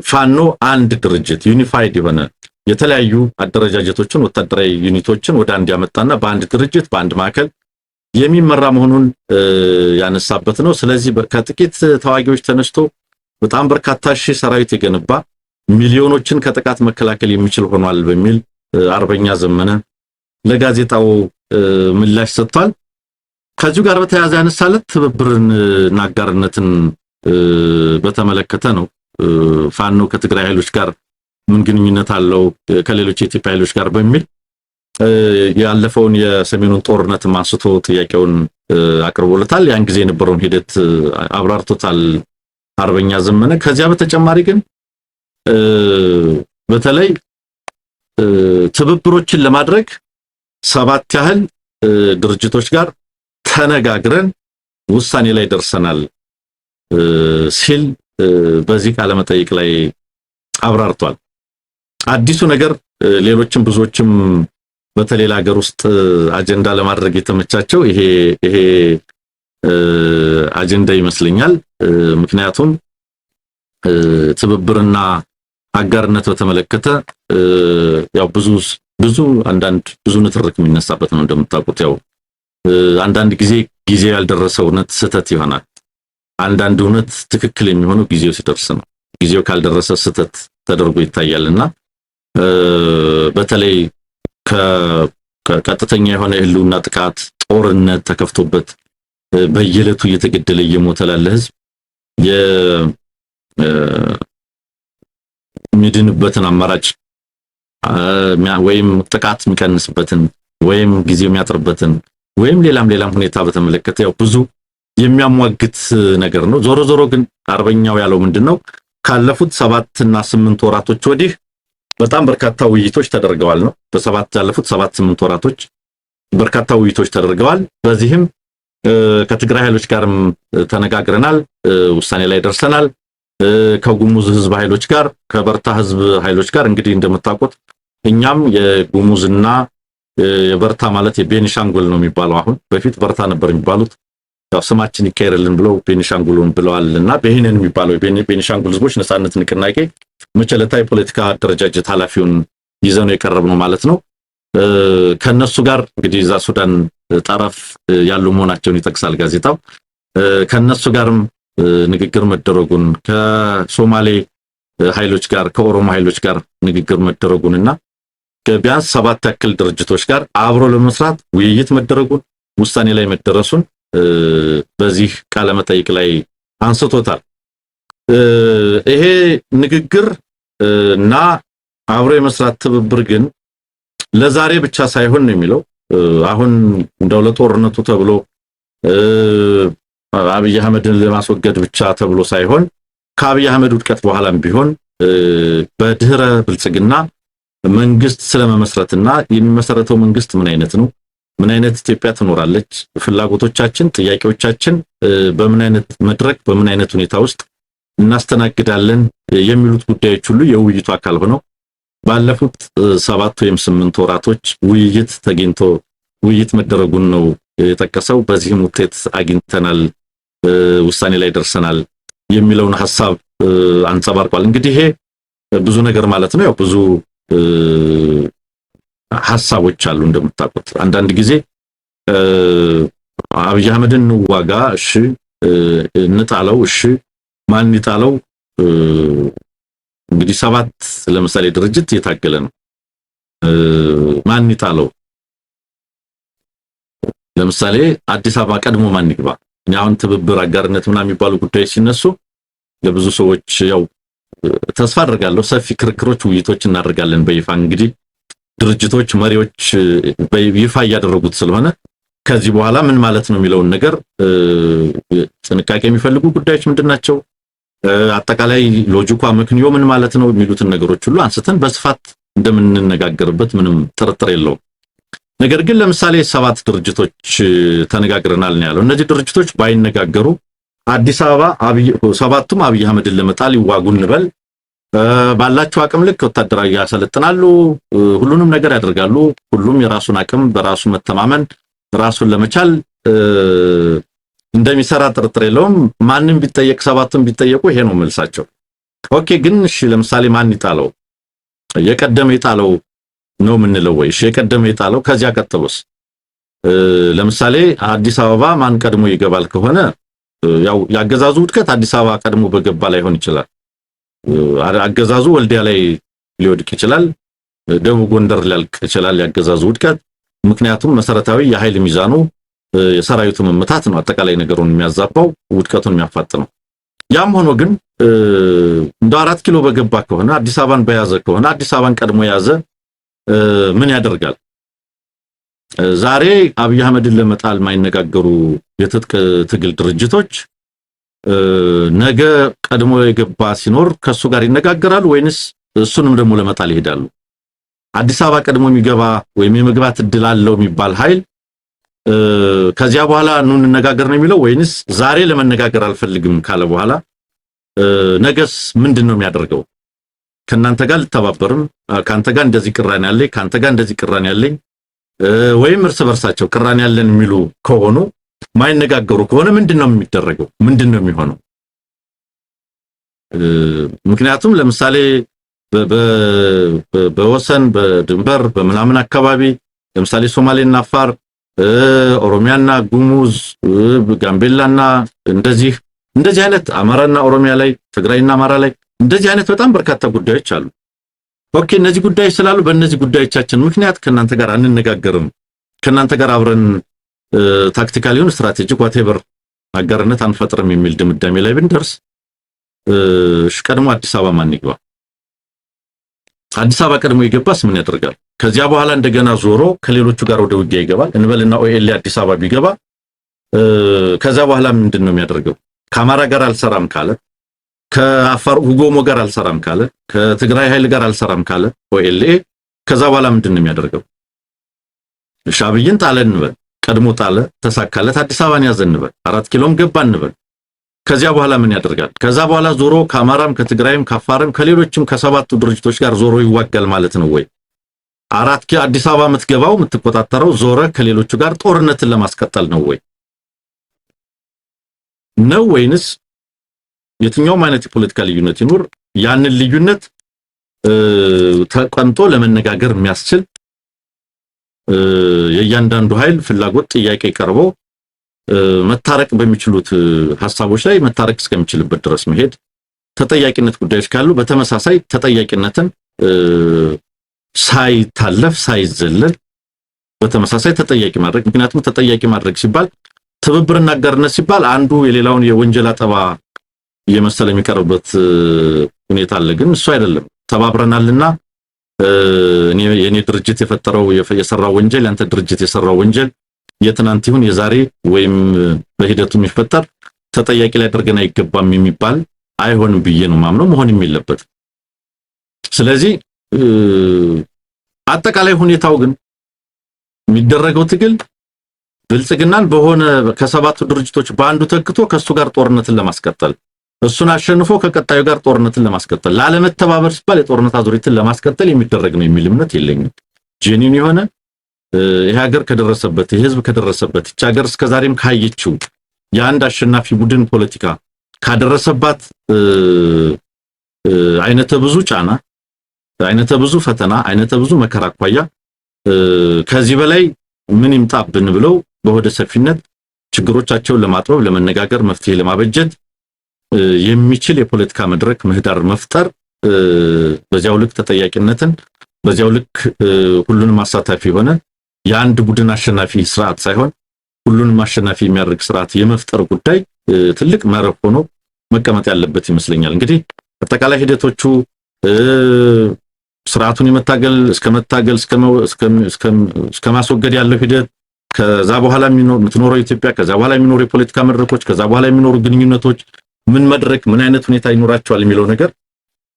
S1: ፋኖ አንድ ድርጅት ዩኒፋይድ የሆነ የተለያዩ አደረጃጀቶችን ወታደራዊ ዩኒቶችን ወደ አንድ ያመጣና በአንድ ድርጅት በአንድ ማዕከል የሚመራ መሆኑን ያነሳበት ነው። ስለዚህ ከጥቂት ተዋጊዎች ተነስቶ በጣም በርካታ ሺህ ሰራዊት የገነባ ሚሊዮኖችን ከጥቃት መከላከል የሚችል ሆኗል በሚል አርበኛ ዘመነ ለጋዜጣው ምላሽ ሰጥቷል። ከዚሁ ጋር በተያያዘ ያነሳለት ትብብርን እና አጋርነትን በተመለከተ ነው። ፋኖ ከትግራይ ኃይሎች ጋር ምን ግንኙነት አለው ከሌሎች የኢትዮጵያ ኃይሎች ጋር በሚል ያለፈውን የሰሜኑን ጦርነት አንስቶ ጥያቄውን አቅርቦለታል። ያን ጊዜ የነበረውን ሂደት አብራርቶታል አርበኛ ዘመነ። ከዚያ በተጨማሪ ግን በተለይ ትብብሮችን ለማድረግ 7 ያህል ድርጅቶች ጋር ተነጋግረን ውሳኔ ላይ ደርሰናል ሲል በዚህ ቃለ መጠይቅ ላይ አብራርቷል። አዲሱ ነገር ሌሎችም ብዙዎችም በተሌላ ሀገር ውስጥ አጀንዳ ለማድረግ የተመቻቸው ይሄ አጀንዳ ይመስለኛል። ምክንያቱም ትብብርና አጋርነት በተመለከተ ያው ብዙ ንትርክ የሚነሳበት ነው እንደምታውቁት። ያው አንዳንድ ጊዜ ያልደረሰው እውነት ስህተት ይሆናል። አንዳንድ እውነት ትክክል የሚሆነው ጊዜው ሲደርስ ነው። ጊዜው ካልደረሰ ስህተት ተደርጎ ይታያልና በተለይ ከቀጥተኛ የሆነ የህልውና ጥቃት ጦርነት ተከፍቶበት በየዕለቱ እየተገደለ እየሞተ ላለ ህዝብ የሚድንበትን አማራጭ ወይም ጥቃት የሚቀንስበትን ወይም ጊዜው የሚያጥርበትን ወይም ሌላም ሁኔታ በተመለከተ ያው ብዙ የሚያሟግት ነገር ነው። ዞሮ ግን አርበኛው ያለው ምንድነው ካለፉት 7 እና 8 ወራቶች ወዲህ በጣም በርካታ ውይይቶች ተደርገዋል ነው። ያለፉት 7-8 ወራቶች በርካታ ውይይቶች ተደርገዋል። በዚህም ከትግራይ ኃይሎች ጋርም ተነጋግረናል፣ ውሳኔ ላይ ደርሰናል። ከጉሙዝ ህዝብ ኃይሎች ጋር ከበርታ ህዝብ ኃይሎች ጋር እንግዲህ እንደምታውቁት እኛም የጉሙዝና የበርታ ማለት የቤኒሻንጉል ነው የሚባለው። አሁን በፊት በርታ ነበር የሚባሉት። ያው ስማችን ይቀየርልን ብለው ቤኒሻንጉልን ብለዋልና በእነን የሚባለው ቤኒሻንጉል ህዝቦች ነጻነት ንቅናቄ መቸለታ የፖለቲካ አደረጃጀት ኃላፊውን ይዘው የቀረብነው ማለት ነው። ከነሱ ጋር እንግዲህ እዛ ሱዳን ጠረፍ ያሉ መሆናቸውን ይጠቅሳል ጋዜጣው። ከነሱ ጋርም ንግግር መደረጉን ከሶማሌ ኃይሎች ጋር ከኦሮሞ ኃይሎች ጋር ንግግር መደረጉንና ከቢያንስ 7 ያክል ድርጅቶች ጋር አብሮ ለመስራት ውይይት መደረጉን ውሳኔ ላይ መደረሱን በዚህ ቃለ መጠይቅ ላይ አንስቶታል። ይሄ ንግግር እና አብሮ የመስራት ትብብር ግን ለዛሬ ብቻ ሳይሆን ነው የሚለው። አሁን እንደው ለጦርነቱ ተብሎ አብይ አህመድን ለማስወገድ ብቻ ተብሎ ሳይሆን ከአብይ አህመድ ውድቀት በኋላም ቢሆን በድህረ ብልጽግና መንግስት ስለመመስረትና የሚመሰረተው መንግስት ምን አይነት ነው፣ ምን አይነት ኢትዮጵያ ትኖራለች፣ ፍላጎቶቻችን ጥያቄዎቻችን በምን አይነት መድረክ በምን አይነት ሁኔታ ውስጥ እናስተናግዳለን የሚሉት ጉዳዮች ሁሉ የውይይቱ አካል ሆነው ባለፉት 7 ወይም 8 ወራቶች ውይይት መደረጉን ነው የጠቀሰው። በዚህም ውጤት አግኝተናል፣ ውሳኔ ላይ ደርሰናል የሚለውን ሐሳብ አንጸባርቋል። እንግዲህ ይሄ ብዙ ነገር ማለት ነው። ያው ብዙ ሐሳቦች አሉ እንደምታውቁት። አንዳንድ ጊዜ አብይ አህመድን እንዋጋ፣ እሺ እንጣለው፣ እሺ ማን ይጣለው? እንግዲህ 7 ለምሳሌ ድርጅት እየታገለ ነው። ማን ይጣለው? ለምሳሌ አዲስ አበባ ቀድሞ ማን ይግባ? አሁን ትብብር አጋርነት ምናምን የሚባሉ ጉዳዮች ሲነሱ ለብዙ ሰዎች ያው ተስፋ አደርጋለሁ ሰፊ ክርክሮች ውይይቶች እናደርጋለን በይፋ። እንግዲህ ድርጅቶች መሪዎች በይፋ እያደረጉት ስለሆነ ከዚህ በኋላ ምን ማለት ነው የሚለውን ነገር ጥንቃቄ የሚፈልጉ ጉዳዮች ምንድናቸው፣ አጠቃላይ ሎጂኩ ምክንያቱ ምን ማለት ነው የሚሉትን ነገሮች ሁሉ አንስተን በስፋት እንደምንነጋገርበት ምንም ጥርጥር የለውም። ነገር ግን ለምሳሌ 7 ድርጅቶች ተነጋግረናል ነው ያለው። እነዚህ ድርጅቶች ባይነጋገሩ አዲስ አበባ ሰባቱም አብይ አህመድን ለመጣል ይዋጉ እንበል፣ ባላቸው አቅም ልክ ወታደራዊ ያሰለጥናሉ፣ ሁሉንም ነገር ያደርጋሉ። ሁሉም የራሱን አቅም በራሱ መተማመን ራሱን ለመቻል እንደሚሰራ ጥርጥር የለውም። ማንንም ቢጠየቅ ሰባቱም ቢጠየቁ ይሄ ነው መልሳቸው። ኦኬ ግን እሺ ለምሳሌ ማን ይጣለው? የቀደመ ይጣለው ነው የምንለው ወይ? እሺ የቀደመ ይጣለው ከዚያ ቀጥሎስ? ለምሳሌ አዲስ አበባ ማን ቀድሞ ይገባል ከሆነ ያው ያገዛዙ ውድቀት አዲስ አበባ ቀድሞ በገባ ላይ ሆን ይችላል። አገዛዙ ወልዲያ ላይ ሊወድቅ ይችላል፣ ደቡብ ጎንደር ሊያልቅ ይችላል ያገዛዙ ውድቀት። ምክንያቱም መሰረታዊ የኃይል ሚዛኑ የሰራዊቱ መመታት ነው አጠቃላይ ነገሩን የሚያዛባው ውድቀቱን የሚያፋጥነው። ያም ሆኖ ግን እንደ 4 ኪሎ በገባ ከሆነ አዲስ አበባን በያዘ ከሆነ አዲስ አበባን ቀድሞ ያዘ ምን ያደርጋል? ዛሬ አብይ አህመድን ለመጣል የማይነጋገሩ የትጥቅ ትግል ድርጅቶች ነገ ቀድሞ የገባ ሲኖር ከሱ ጋር ይነጋገራሉ ወይንስ እሱንም ደግሞ ለመጣል ይሄዳሉ? አዲስ አበባ ቀድሞ የሚገባ ወይም የመግባት እድል አለው የሚባል ኃይል ከዚያ በኋላ ነው እንነጋገር ነው የሚለው ወይንስ ዛሬ ለመነጋገር አልፈልግም ካለ በኋላ ነገስ ምንድነው የሚያደርገው? ከናንተ ጋር ልተባበርም፣ ካንተ ጋር እንደዚህ ቅራኔ ያለኝ፣ ካንተ ጋር እንደዚህ ቅራኔ ያለኝ ወይም እርስ በርሳቸው ቅራኔ ያለን የሚሉ ከሆኑ ማይነጋገሩ ከሆነ ምንድነው የሚደረገው? ምንድነው የሚሆነው? ምክንያቱም ለምሳሌ በወሰን በድንበር በመናምን አካባቢ ለምሳሌ ሶማሌና አፋር፣ ኦሮሚያና ጉሙዝ፣ ጋምቤላና እንደዚህ አይነት አማራና ኦሮሚያ ላይ ትግራይና አማራ ላይ እንደዚህ አይነት በጣም በርካታ ጉዳዮች አሉ። ኦኬ እነዚህ ጉዳዮች ስላሉ በእነዚህ ጉዳዮቻችን ምክንያት ከናንተ ጋር አንነጋገርም፣ ከናንተ ጋር አብረን ታክቲካሊውን ስትራቴጂክ ዋቴቨር አጋርነት አንፈጥርም የሚል ድምዳሜ ላይ ብንደርስ ቀድሞ አዲስ አበባ ማን ይግባ? አዲስ አበባ ቀድሞ ይገባስ ምን ያደርጋል? ከዚያ በኋላ እንደገና ዞሮ ከሌሎቹ ጋር ወደ ውጊያ ይገባል እንበልና ኦኤል አዲስ አበባ ቢገባ ከዛ በኋላ ምንድነው የሚያደርገው? ከአማራ ጋር አልሰራም ካለ፣ ከአፋር ሁጎሞ ጋር አልሰራም ካለ፣ ከትግራይ ኃይል ጋር አልሰራም ካለ ኦኤልኤ ከዛ በኋላ ምንድነው የሚያደርገው? ሻዕቢያን ጣለ እንበል፣ ቀድሞ ጣለ ተሳካለት፣ አዲስ አበባን ያዘ እንበል፣ 4 ኪሎም ገባ እንበል። ከዚያ በኋላ ምን ያደርጋል? ከዛ በኋላ ዞሮ ከአማራም ከትግራይም ከአፋርም ከሌሎችም ከሰባቱ ድርጅቶች ጋር ዞሮ ይዋጋል ማለት ነው ወይ? አዲስ አበባ የምትገባው የምትቆጣጠረው ዞረ ከሌሎቹ ጋር ጦርነትን ለማስቀጠል ነው ወይ? ነው ወይንስ የትኛውም አይነት የፖለቲካ ልዩነት ይኖር ያንን ልዩነት ተቀንጦ ለመነጋገር የሚያስችል የእያንዳንዱ ኃይል ፍላጎት ጥያቄ ቀርቦ መታረቅ በሚችሉት ሐሳቦች ላይ መታረቅ እስከሚችልበት ድረስ መሄድ፣ ተጠያቂነት ጉዳዮች ካሉ በተመሳሳይ ተጠያቂነትን ሳይታለፍ ሳይዘለል በተመሳሳይ ተጠያቂ ማድረግ። ምክንያቱም ተጠያቂ ማድረግ ሲባል ትብብርና አጋርነት ሲባል አንዱ የሌላውን የወንጀል አጠባ እየመሰለ የሚቀርብበት ሁኔታ አለ። ግን እሱ አይደለም። ተባብረናልና የኔ ድርጅት የሰራው ወንጀል ያንተ ድርጅት የሰራው ወንጀል የትናንት ይሁን የዛሬ ወይም በሂደቱ የሚፈጠር ተጠያቂ ላይ አድርገን አይገባም የሚባል አይሆንም ብዬ ነው ማምነው፣ መሆንም የለበት። ስለዚህ አጠቃላይ ሁኔታው ግን የሚደረገው ትግል ብልጽግናን በሆነ ከሰባቱ ድርጅቶች በአንዱ ተክቶ ከሱ ጋር ጦርነትን ለማስቀጠል እሱን አሸንፎ ከቀጣዩ ጋር ጦርነትን ለማስቀጠል ላለመተባበር ሲባል የጦርነት አዙሪትን ለማስቀጠል የሚደረግ ነው የሚል እምነት የለኝም። ጄኒን የሆነ ይሄ ሀገር ከደረሰበት የህዝብ ከደረሰበት ይህች ሀገር እስከዛሬም ካየችው የአንድ አሸናፊ ቡድን ፖለቲካ ካደረሰባት አይነተ ብዙ ጫና፣ አይነተ ብዙ ፈተና፣ አይነተ ብዙ መከራ አኳያ ከዚህ በላይ ምን ይምጣብን ብለው በሆደ ሰፊነት ችግሮቻቸውን ለማጥበብ ለመነጋገር መፍትሄ ለማበጀት የሚችል የፖለቲካ መድረክ ምህዳር መፍጠር፣ በዚያው ልክ ተጠያቂነትን፣ በዚያው ልክ ሁሉንም አሳታፊ ሆነ የአንድ ቡድን አሸናፊ ስርዓት ሳይሆን ሁሉንም አሸናፊ የሚያደርግ ስርዓት የመፍጠር ጉዳይ ትልቅ መርህ ሆኖ መቀመጥ ያለበት ይመስለኛል። እንግዲህ አጠቃላይ ሂደቶቹ ስርዓቱን የመታገል እስከ ማስወገድ ያለው ሂደት፣ ከዛ በኋላ የምትኖረው ኢትዮጵያ፣ ከዛ በኋላ የሚኖሩ የፖለቲካ መድረኮች፣ ከዛ በኋላ የሚኖሩ ግንኙነቶች ምን መድረክ ምን አይነት ሁኔታ ይኖራቸዋል የሚለው ነገር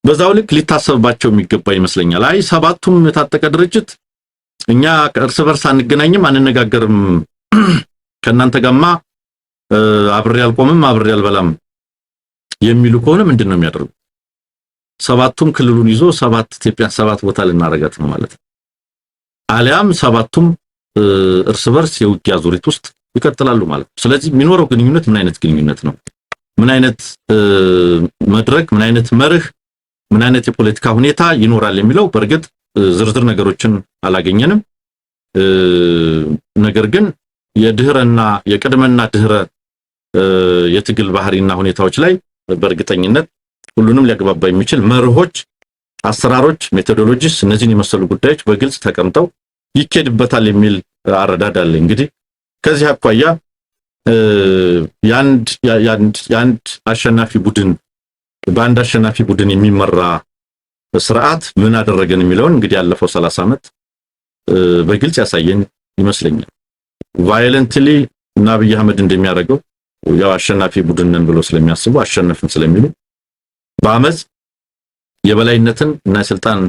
S1: በዛው ልክ ሊታሰብባቸው የሚገባ ይመስለኛል። አይ ሰባቱም የታጠቀ ድርጅት እኛ እርስ በርስ አንገናኝም አንነጋገርም ከናንተ ጋማ አብሬ አልቆምም አብሬ አልበላም የሚሉ ከሆነ ምንድነው የሚያደርጉ? ሰባቱም ክልሉን ይዞ ሰባት ኢትዮጵያን ሰባት ቦታ ልናረጋት ነው ማለት ነው። አሊያም ሰባቱም እርስ በርስ የውጊያ ዙሪት ውስጥ ይቀጥላሉ ማለት ነው። ስለዚህ የሚኖረው ግንኙነት ምን አይነት ግንኙነት ነው? ምን አይነት መድረክ፣ ምን አይነት መርህ፣ ምን አይነት የፖለቲካ ሁኔታ ይኖራል የሚለው በርግጥ ዝርዝር ነገሮችን አላገኘንም። ነገር ግን የድህረና የቅድመና ድህረ የትግል ባህሪና ሁኔታዎች ላይ በእርግጠኝነት ሁሉንም ሊያግባባ የሚችል መርሆች፣ አሰራሮች፣ ሜቶዶሎጂስ እነዚህን የመሰሉ ጉዳዮች በግልጽ ተቀምጠው ይኬድበታል የሚል አረዳድ አለ። እንግዲህ ከዚህ አኳያ ያንድ አሸናፊ ቡድን በአንድ አሸናፊ ቡድን የሚመራ ስርዓት ምን አደረገን የሚለውን እንግዲህ ያለፈው 30 ዓመት በግልጽ ያሳየን ይመስለኛል። ቫዮለንትሊ እና አብይ አህመድ እንደሚያደርገው ያው አሸናፊ ቡድን ነን ብሎ ስለሚያስቡ አሸነፍን ስለሚሉ በአመፅ የበላይነትን እና ስልጣን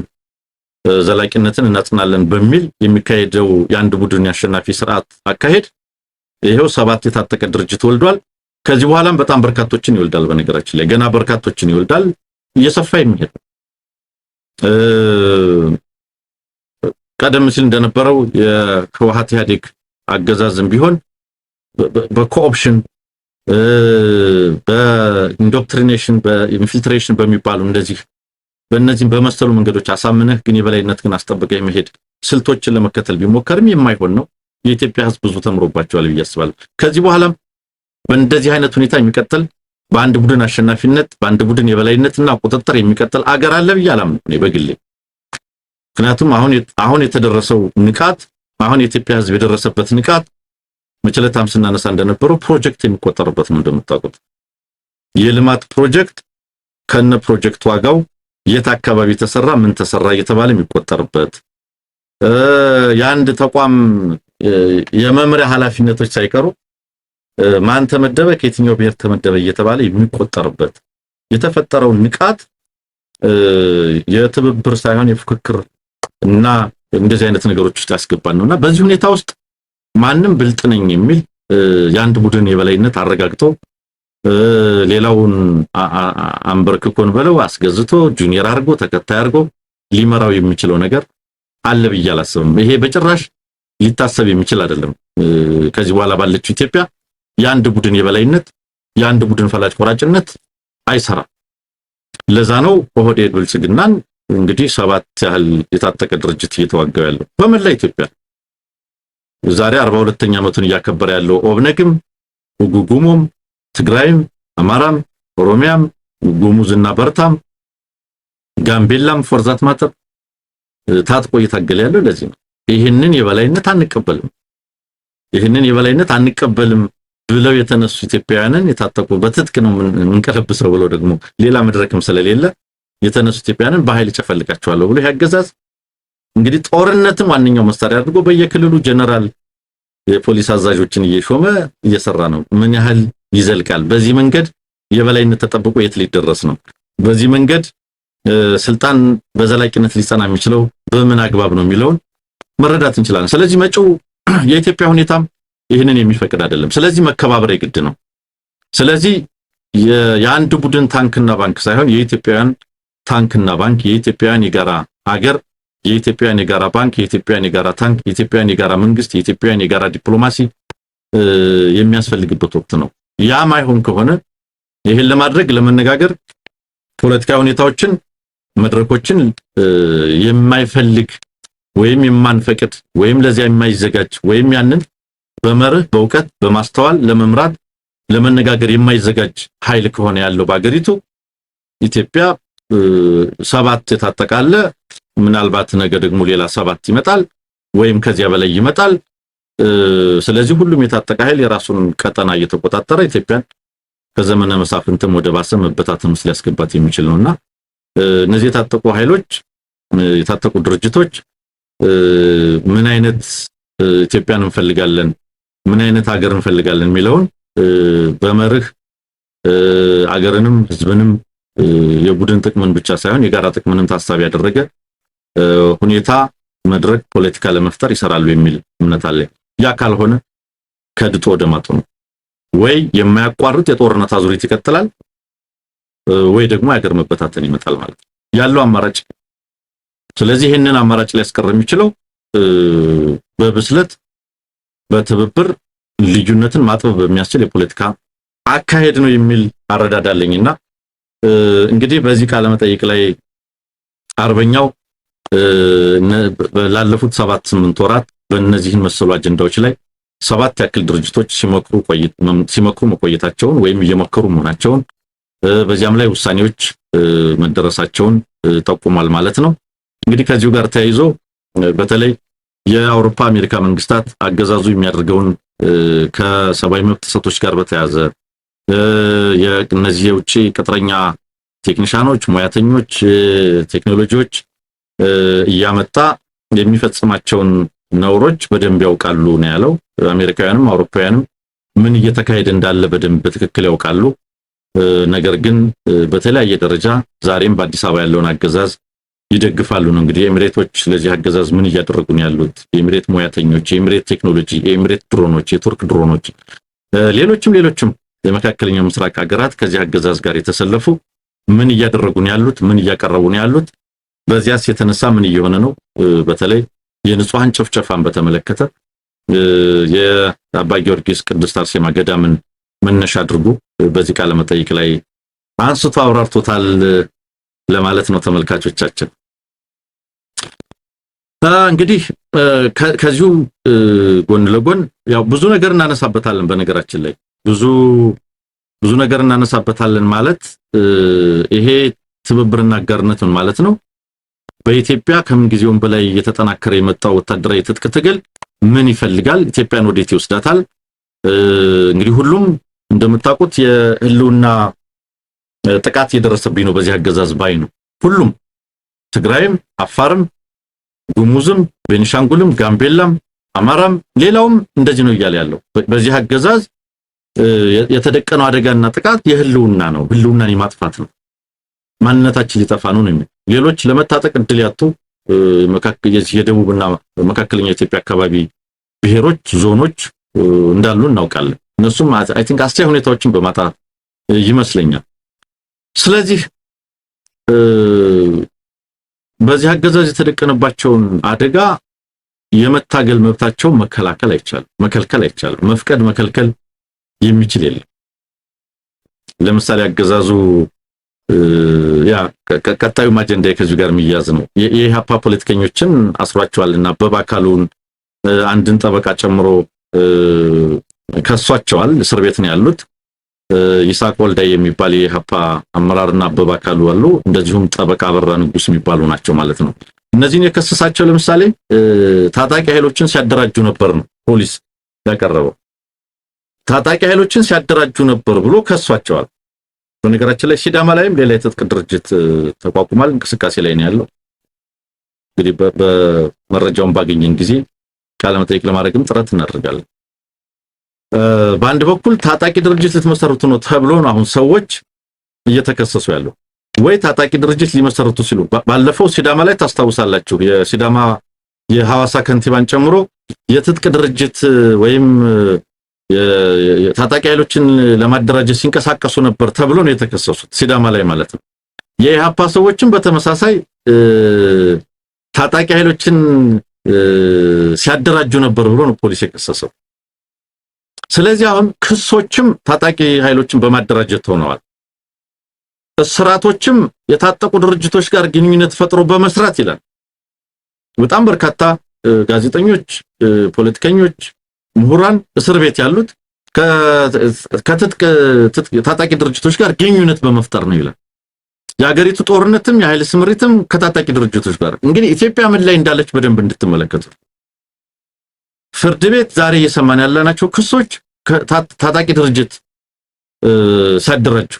S1: ዘላቂነትን እናጽናለን በሚል የሚካሄደው የአንድ ቡድን ያሸናፊ ስርዓት አካሄድ ይሄው ሰባት የታጠቀ ድርጅት ወልዷል። ከዚህ በኋላም በጣም በርካቶችን ይወልዳል። በነገራችን ላይ ገና በርካቶችን ይወልዳል፣ እየሰፋ የሚሄድ ቀደም ሲል እንደነበረው የህወሓት ኢህአዴግ አገዛዝም ቢሆን በኮኦፕሽን በኢንዶክትሪኔሽን በኢንፊልትሬሽን በሚባሉ እንደዚህ በእነዚህም በመሰሉ መንገዶች አሳምነህ ግን የበላይነት ግን አስጠብቀህ የመሄድ ስልቶችን ለመከተል ቢሞከርም የማይሆን ነው። የኢትዮጵያ ህዝብ ብዙ ተምሮባቸዋል ብዬ አስባለሁ። ከዚህ በኋላም በእንደዚህ አይነት ሁኔታ የሚቀጥል በአንድ ቡድን አሸናፊነት በአንድ ቡድን የበላይነትና ቁጥጥር የሚቀጥል አገር አለ ብዬ አላምንም እኔ በግሌ። ምክንያቱም አሁን የተደረሰው ንቃት አሁን የኢትዮጵያ ህዝብ የደረሰበት ንቃት መቸለታም ስናነሳ እንደነበረው ፕሮጀክት የሚቆጠርበት ነው። እንደምታውቁት የልማት ፕሮጀክት ከነ ፕሮጀክት ዋጋው የት አካባቢ ተሰራ ምን ተሰራ እየተባለ የሚቆጠርበት የአንድ ተቋም የመምሪያ ኃላፊነቶች ሳይቀሩ ማን ተመደበ ከየትኛው ብሔር ተመደበ እየተባለ የሚቆጠርበት የተፈጠረው ንቃት የትብብር ሳይሆን የፍክክር እና እንደዚህ አይነት ነገሮች ውስጥ ያስገባን ነውና በዚህ ሁኔታ ውስጥ ማንም ብልጥ ነኝ የሚል የአንድ ቡድን የበላይነት አረጋግጦ ሌላውን አንበርክኮን በለው አስገዝቶ ጁኒየር አርጎ ተከታይ አርጎ ሊመራው የሚችለው ነገር አለ ብዬ አላስብም። ይሄ በጭራሽ ሊታሰብ የሚችል አይደለም። ከዚህ በኋላ ባለችው ኢትዮጵያ የአንድ ቡድን የበላይነት የአንድ ቡድን ፈላጭ ቆራጭነት አይሰራም። ለዛ ነው ኦህዴድ ብልጽግናን እንግዲህ ሰባት ያህል የታጠቀ ድርጅት እየተዋጋው ያለው በመላ ኢትዮጵያ። ዛሬ 42ኛ ዓመቱን እያከበረ ያለው ኦብነግም ጉጉሙም ትግራይም አማራም ኦሮሚያም ጉሙዝና በርታም ጋምቤላም ፎርዛት ማተር ታጥቆ እየታገለ ያለው ለዚህ ነው። ይሄንን የበላይነት አንቀበልም ብለው የተነሱ ኢትዮጵያውያንን የታጠቁ በትጥቅ ነው እንቀለብሰው ብለው ደግሞ ሌላ መድረክም ስለሌለ የተነሱ ኢትዮጵያውያንን በኃይል ጨፈልቃቸዋለሁ ብሎ ያገዛዝ እንግዲህ ጦርነትን ዋንኛው መሳሪያ አድርጎ በየክልሉ ጀነራል የፖሊስ አዛዦችን እየሾመ እየሰራ ነው። ምን ያህል ይዘልቃል? በዚህ መንገድ የበላይነት ተጠብቆ የት ሊደረስ ነው? በዚህ መንገድ ስልጣን በዘላቂነት ሊጸና የሚችለው በምን አግባብ ነው የሚለውን መረዳት እንችላለን። ስለዚህ መጪው የኢትዮጵያ ሁኔታም ይህንን የሚፈቅድ አይደለም። ስለዚህ መከባበር የግድ ነው። ስለዚህ የአንድ ቡድን ታንክና ባንክ ሳይሆን የኢትዮጵያውያን ታንክና ባንክ የኢትዮጵያውያን የጋራ ሀገር የኢትዮጵያውያን የጋራ ባንክ የኢትዮጵያውያን የጋራ ታንክ የኢትዮጵያውያን የጋራ መንግስት የኢትዮጵያውያን የጋራ ዲፕሎማሲ የሚያስፈልግበት ወቅት ነው። ያ ማይሆን ከሆነ ይሄን ለማድረግ ለመነጋገር ፖለቲካ ሁኔታዎችን መድረኮችን የማይፈልግ ወይም የማንፈቅድ ወይም ለዚያ የማይዘጋጅ ወይም ያንን በመርህ በእውቀት በማስተዋል ለመምራት ለመነጋገር የማይዘጋጅ ኃይል ከሆነ ያለው ባገሪቱ ኢትዮጵያ ሰባት የታጠቃለ ምናልባት ነገ ደግሞ ሌላ ሰባት ይመጣል ወይም ከዚያ በላይ ይመጣል። ስለዚህ ሁሉም የታጠቀ ኃይል የራሱን ቀጠና እየተቆጣጠረ ኢትዮጵያን ከዘመነ መሳፍንትም ወደ ባሰ መበታተን ውስጥ ሊያስገባት የሚችል ነውና እነዚህ የታጠቁ ኃይሎች የታጠቁ ድርጅቶች ምን አይነት ኢትዮጵያን እንፈልጋለን ምን አይነት ሀገር እንፈልጋለን የሚለውን በመርህ ሀገርንም ህዝብንም የቡድን ጥቅምን ብቻ ሳይሆን የጋራ ጥቅምንም ታሳቢ ያደረገ ሁኔታ መድረክ ፖለቲካ ለመፍጠር ይሰራሉ የሚል እምነት አለ። ያ ካልሆነ ከድጦ ወደ ማጡ ነው። ወይ የማያቋርጥ የጦርነት አዙሪት ይቀጥላል ወይ ደግሞ የሀገር መበታተን ይመጣል ማለት ነው ያለው አማራጭ። ስለዚህ ይሄንን አማራጭ ሊያስቀር የሚችለው በብስለት በትብብር ልዩነትን ማጥበብ በሚያስችል የፖለቲካ አካሄድ ነው የሚል አረዳዳለኝና እንግዲህ በዚህ ቃለ መጠይቅ ላይ አርበኛው ላለፉት 7-8 ወራት በእነዚህን መሰሉ አጀንዳዎች ላይ 7 ያክል ድርጅቶች ሲመክሩ መቆየታቸውን ወይም እየመከሩ መሆናቸውን በዚያም ላይ ውሳኔዎች መደረሳቸውን ጠቁሟል ማለት ነው። እንግዲህ ከዚሁ ጋር ተያይዞ በተለይ የአውሮፓ አሜሪካ መንግስታት አገዛዙ የሚያደርገውን ከሰብአዊ መብት ጥሰቶች ጋር በተያያዘ የእነዚህ የውጭ ቅጥረኛ ቴክኒሻኖች፣ ሙያተኞች፣ ቴክኖሎጂዎች እያመጣ የሚፈጽማቸውን ነውሮች በደንብ ያውቃሉ ነው ያለው። አሜሪካውያንም አውሮፓውያንም ምን እየተካሄደ እንዳለ በደንብ በትክክል ያውቃሉ። ነገር ግን በተለያየ ደረጃ ዛሬም በአዲስ አበባ ያለውን አገዛዝ ይደግፋሉ ነው። እንግዲህ ኤሚሬቶች ለዚህ አገዛዝ ምን እያደረጉ ነው ያሉት? የኤሚሬት ሙያተኞች፣ የኤሚሬት ቴክኖሎጂ፣ የኤሚሬት ድሮኖች፣ የቱርክ ድሮኖች፣ ሌሎችም የመካከለኛው ምስራቅ ሀገራት ከዚህ አገዛዝ ጋር የተሰለፉ ምን እያደረጉ ነው ያሉት? ምን እያቀረቡ ነው ያሉት? በዚያስ የተነሳ ምን እየሆነ ነው? በተለይ የንጹሃን ጭፍጨፋን በተመለከተ የአባ ጊዮርጊስ ቅድስት አርሴማ ገዳምን መነሻ አድርጎ በዚህ ቃለ መጠይቅ ላይ አንስቶ አብራርቶታል ለማለት ነው ተመልካቾቻችን። እንግዲህ ከዚሁ ጎን ለጎን ያው ብዙ ነገር እናነሳበታለን። በነገራችን ላይ ብዙ ነገር እናነሳበታለን ማለት ይሄ ትብብርና አጋርነት ምን ማለት ነው? በኢትዮጵያ ከምን ጊዜውም በላይ እየተጠናከረ የመጣው ወታደራዊ ትጥቅ ትግል ምን ይፈልጋል? ኢትዮጵያን ወዴት ይወስዳታል? እንግዲህ ሁሉም እንደምታውቁት የህልውና ጥቃት እየደረሰብኝ ነው በዚህ አገዛዝ ባይ ነው። ሁሉም ትግራይም፣ አፋርም፣ ጉሙዝም፣ ቤኒሻንጉልም፣ ጋምቤላም፣ አማራም ሌላውም እንደዚህ ነው እያለ ያለው። በዚህ አገዛዝ የተደቀነው አደጋና ጥቃት የህልውና ነው፣ ህልውናን የማጥፋት ነው፣ ማንነታችን ሊጠፋ ነው ነው። ሌሎች ለመታጠቅ እድል ያጡ የደቡብና መካከለኛ ኢትዮጵያ አካባቢ ብሔሮች፣ ዞኖች እንዳሉ እናውቃለን። እነሱም አይ ቲንክ አስቻይ ሁኔታዎችን በማጣት ይመስለኛል። ስለዚህ በዚህ አገዛዝ የተደቀነባቸውን አደጋ የመታገል መብታቸው መከልከል አይቻልም። መፍቀድ መከልከል የሚችል የለም። ለምሳሌ አገዛዙ ያ ቀጣዩ አጀንዳ ከዚህ ጋር የሚያዝ ነው። የኢሃፓ ፖለቲከኞችን አስሯቸዋልና በባካሉን አንድን ጠበቃ ጨምሮ ከሷቸዋል። እስር ቤት ነው ያሉት። ይስሐቅ ወልዳይ የሚባል የኢሃፓ አመራርና አበባካሉ አሉ። እንደዚሁም ጠበቃ አበራ ንጉስ የሚባሉ ናቸው ማለት ነው። እነዚህን የከሰሳቸው ለምሳሌ ታጣቂ ኃይሎችን ሲያደራጁ ነበር ነው ፖሊስ ያቀረበው። ታጣቂ ኃይሎችን ሲያደራጁ ነበር ብሎ ከሷቸዋል። በነገራችን ላይ ሲዳማ ላይም ሌላ የትጥቅ ድርጅት ተቋቁሟል፣ እንቅስቃሴ ላይ ነው ያለው። እንግዲህ በመረጃውን ባገኘን ጊዜ ቃለ መጠይቅ ለማድረግም ጥረት እናደርጋለን። በአንድ በኩል ታጣቂ ድርጅት ልትመሰርቱ ነው ተብሎ ነው አሁን ሰዎች እየተከሰሱ ያለው። ወይ ታጣቂ ድርጅት ሊመሰርቱ ሲሉ ባለፈው ሲዳማ ላይ ታስታውሳላችሁ፣ የሲዳማ የሐዋሳ ከንቲባን ጨምሮ የትጥቅ ድርጅት ወይም ታጣቂ ኃይሎችን ለማደራጀት ሲንቀሳቀሱ ነበር ተብሎ ነው የተከሰሱት ሲዳማ ላይ ማለት ነው። የኢሃፓ ሰዎችም በተመሳሳይ ታጣቂ ኃይሎችን ሲያደራጁ ነበር ብሎ ነው ፖሊስ የከሰሰው። ስለዚህ አሁን ክሶችም ታጣቂ ኃይሎችን በማደራጀት ሆነዋል። እስራቶችም የታጠቁ ድርጅቶች ጋር ግንኙነት ፈጥሮ በመስራት ይላል። በጣም በርካታ ጋዜጠኞች፣ ፖለቲከኞች፣ ምሁራን እስር ቤት ያሉት ከትጥቅ ታጣቂ ድርጅቶች ጋር ግንኙነት በመፍጠር ነው ይላል። የሀገሪቱ ጦርነትም የኃይል ስምሪትም ከታጣቂ ድርጅቶች ጋር። እንግዲህ ኢትዮጵያ ምን ላይ እንዳለች በደንብ እንድትመለከቱ ፍርድ ቤት ዛሬ እየሰማን ያለናቸው ክሶች ታጣቂ ድርጅት ሲያደራጁ፣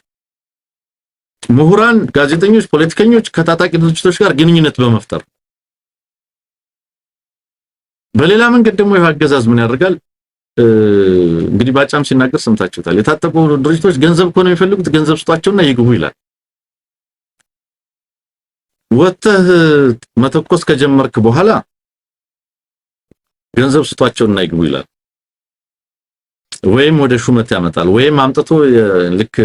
S1: ምሁራን፣ ጋዜጠኞች፣ ፖለቲከኞች ከታጣቂ ድርጅቶች ጋር ግንኙነት በመፍጠር። በሌላ መንገድ ደግሞ ይህ አገዛዝ ምን ያደርጋል? እንግዲህ ባጫም ሲናገር ሰምታችሁታል። የታጠቁ ድርጅቶች ገንዘብ እኮ ነው የሚፈልጉት፣ ገንዘብ ስጧቸውና ይግቡ ይላል። ወጥተህ መተኮስ ከጀመርክ በኋላ ገንዘብ ስጧቸውና ይግቡ ይላል። ወይም ወደ ሹመት ያመጣል ወይም አምጥቶ ልክ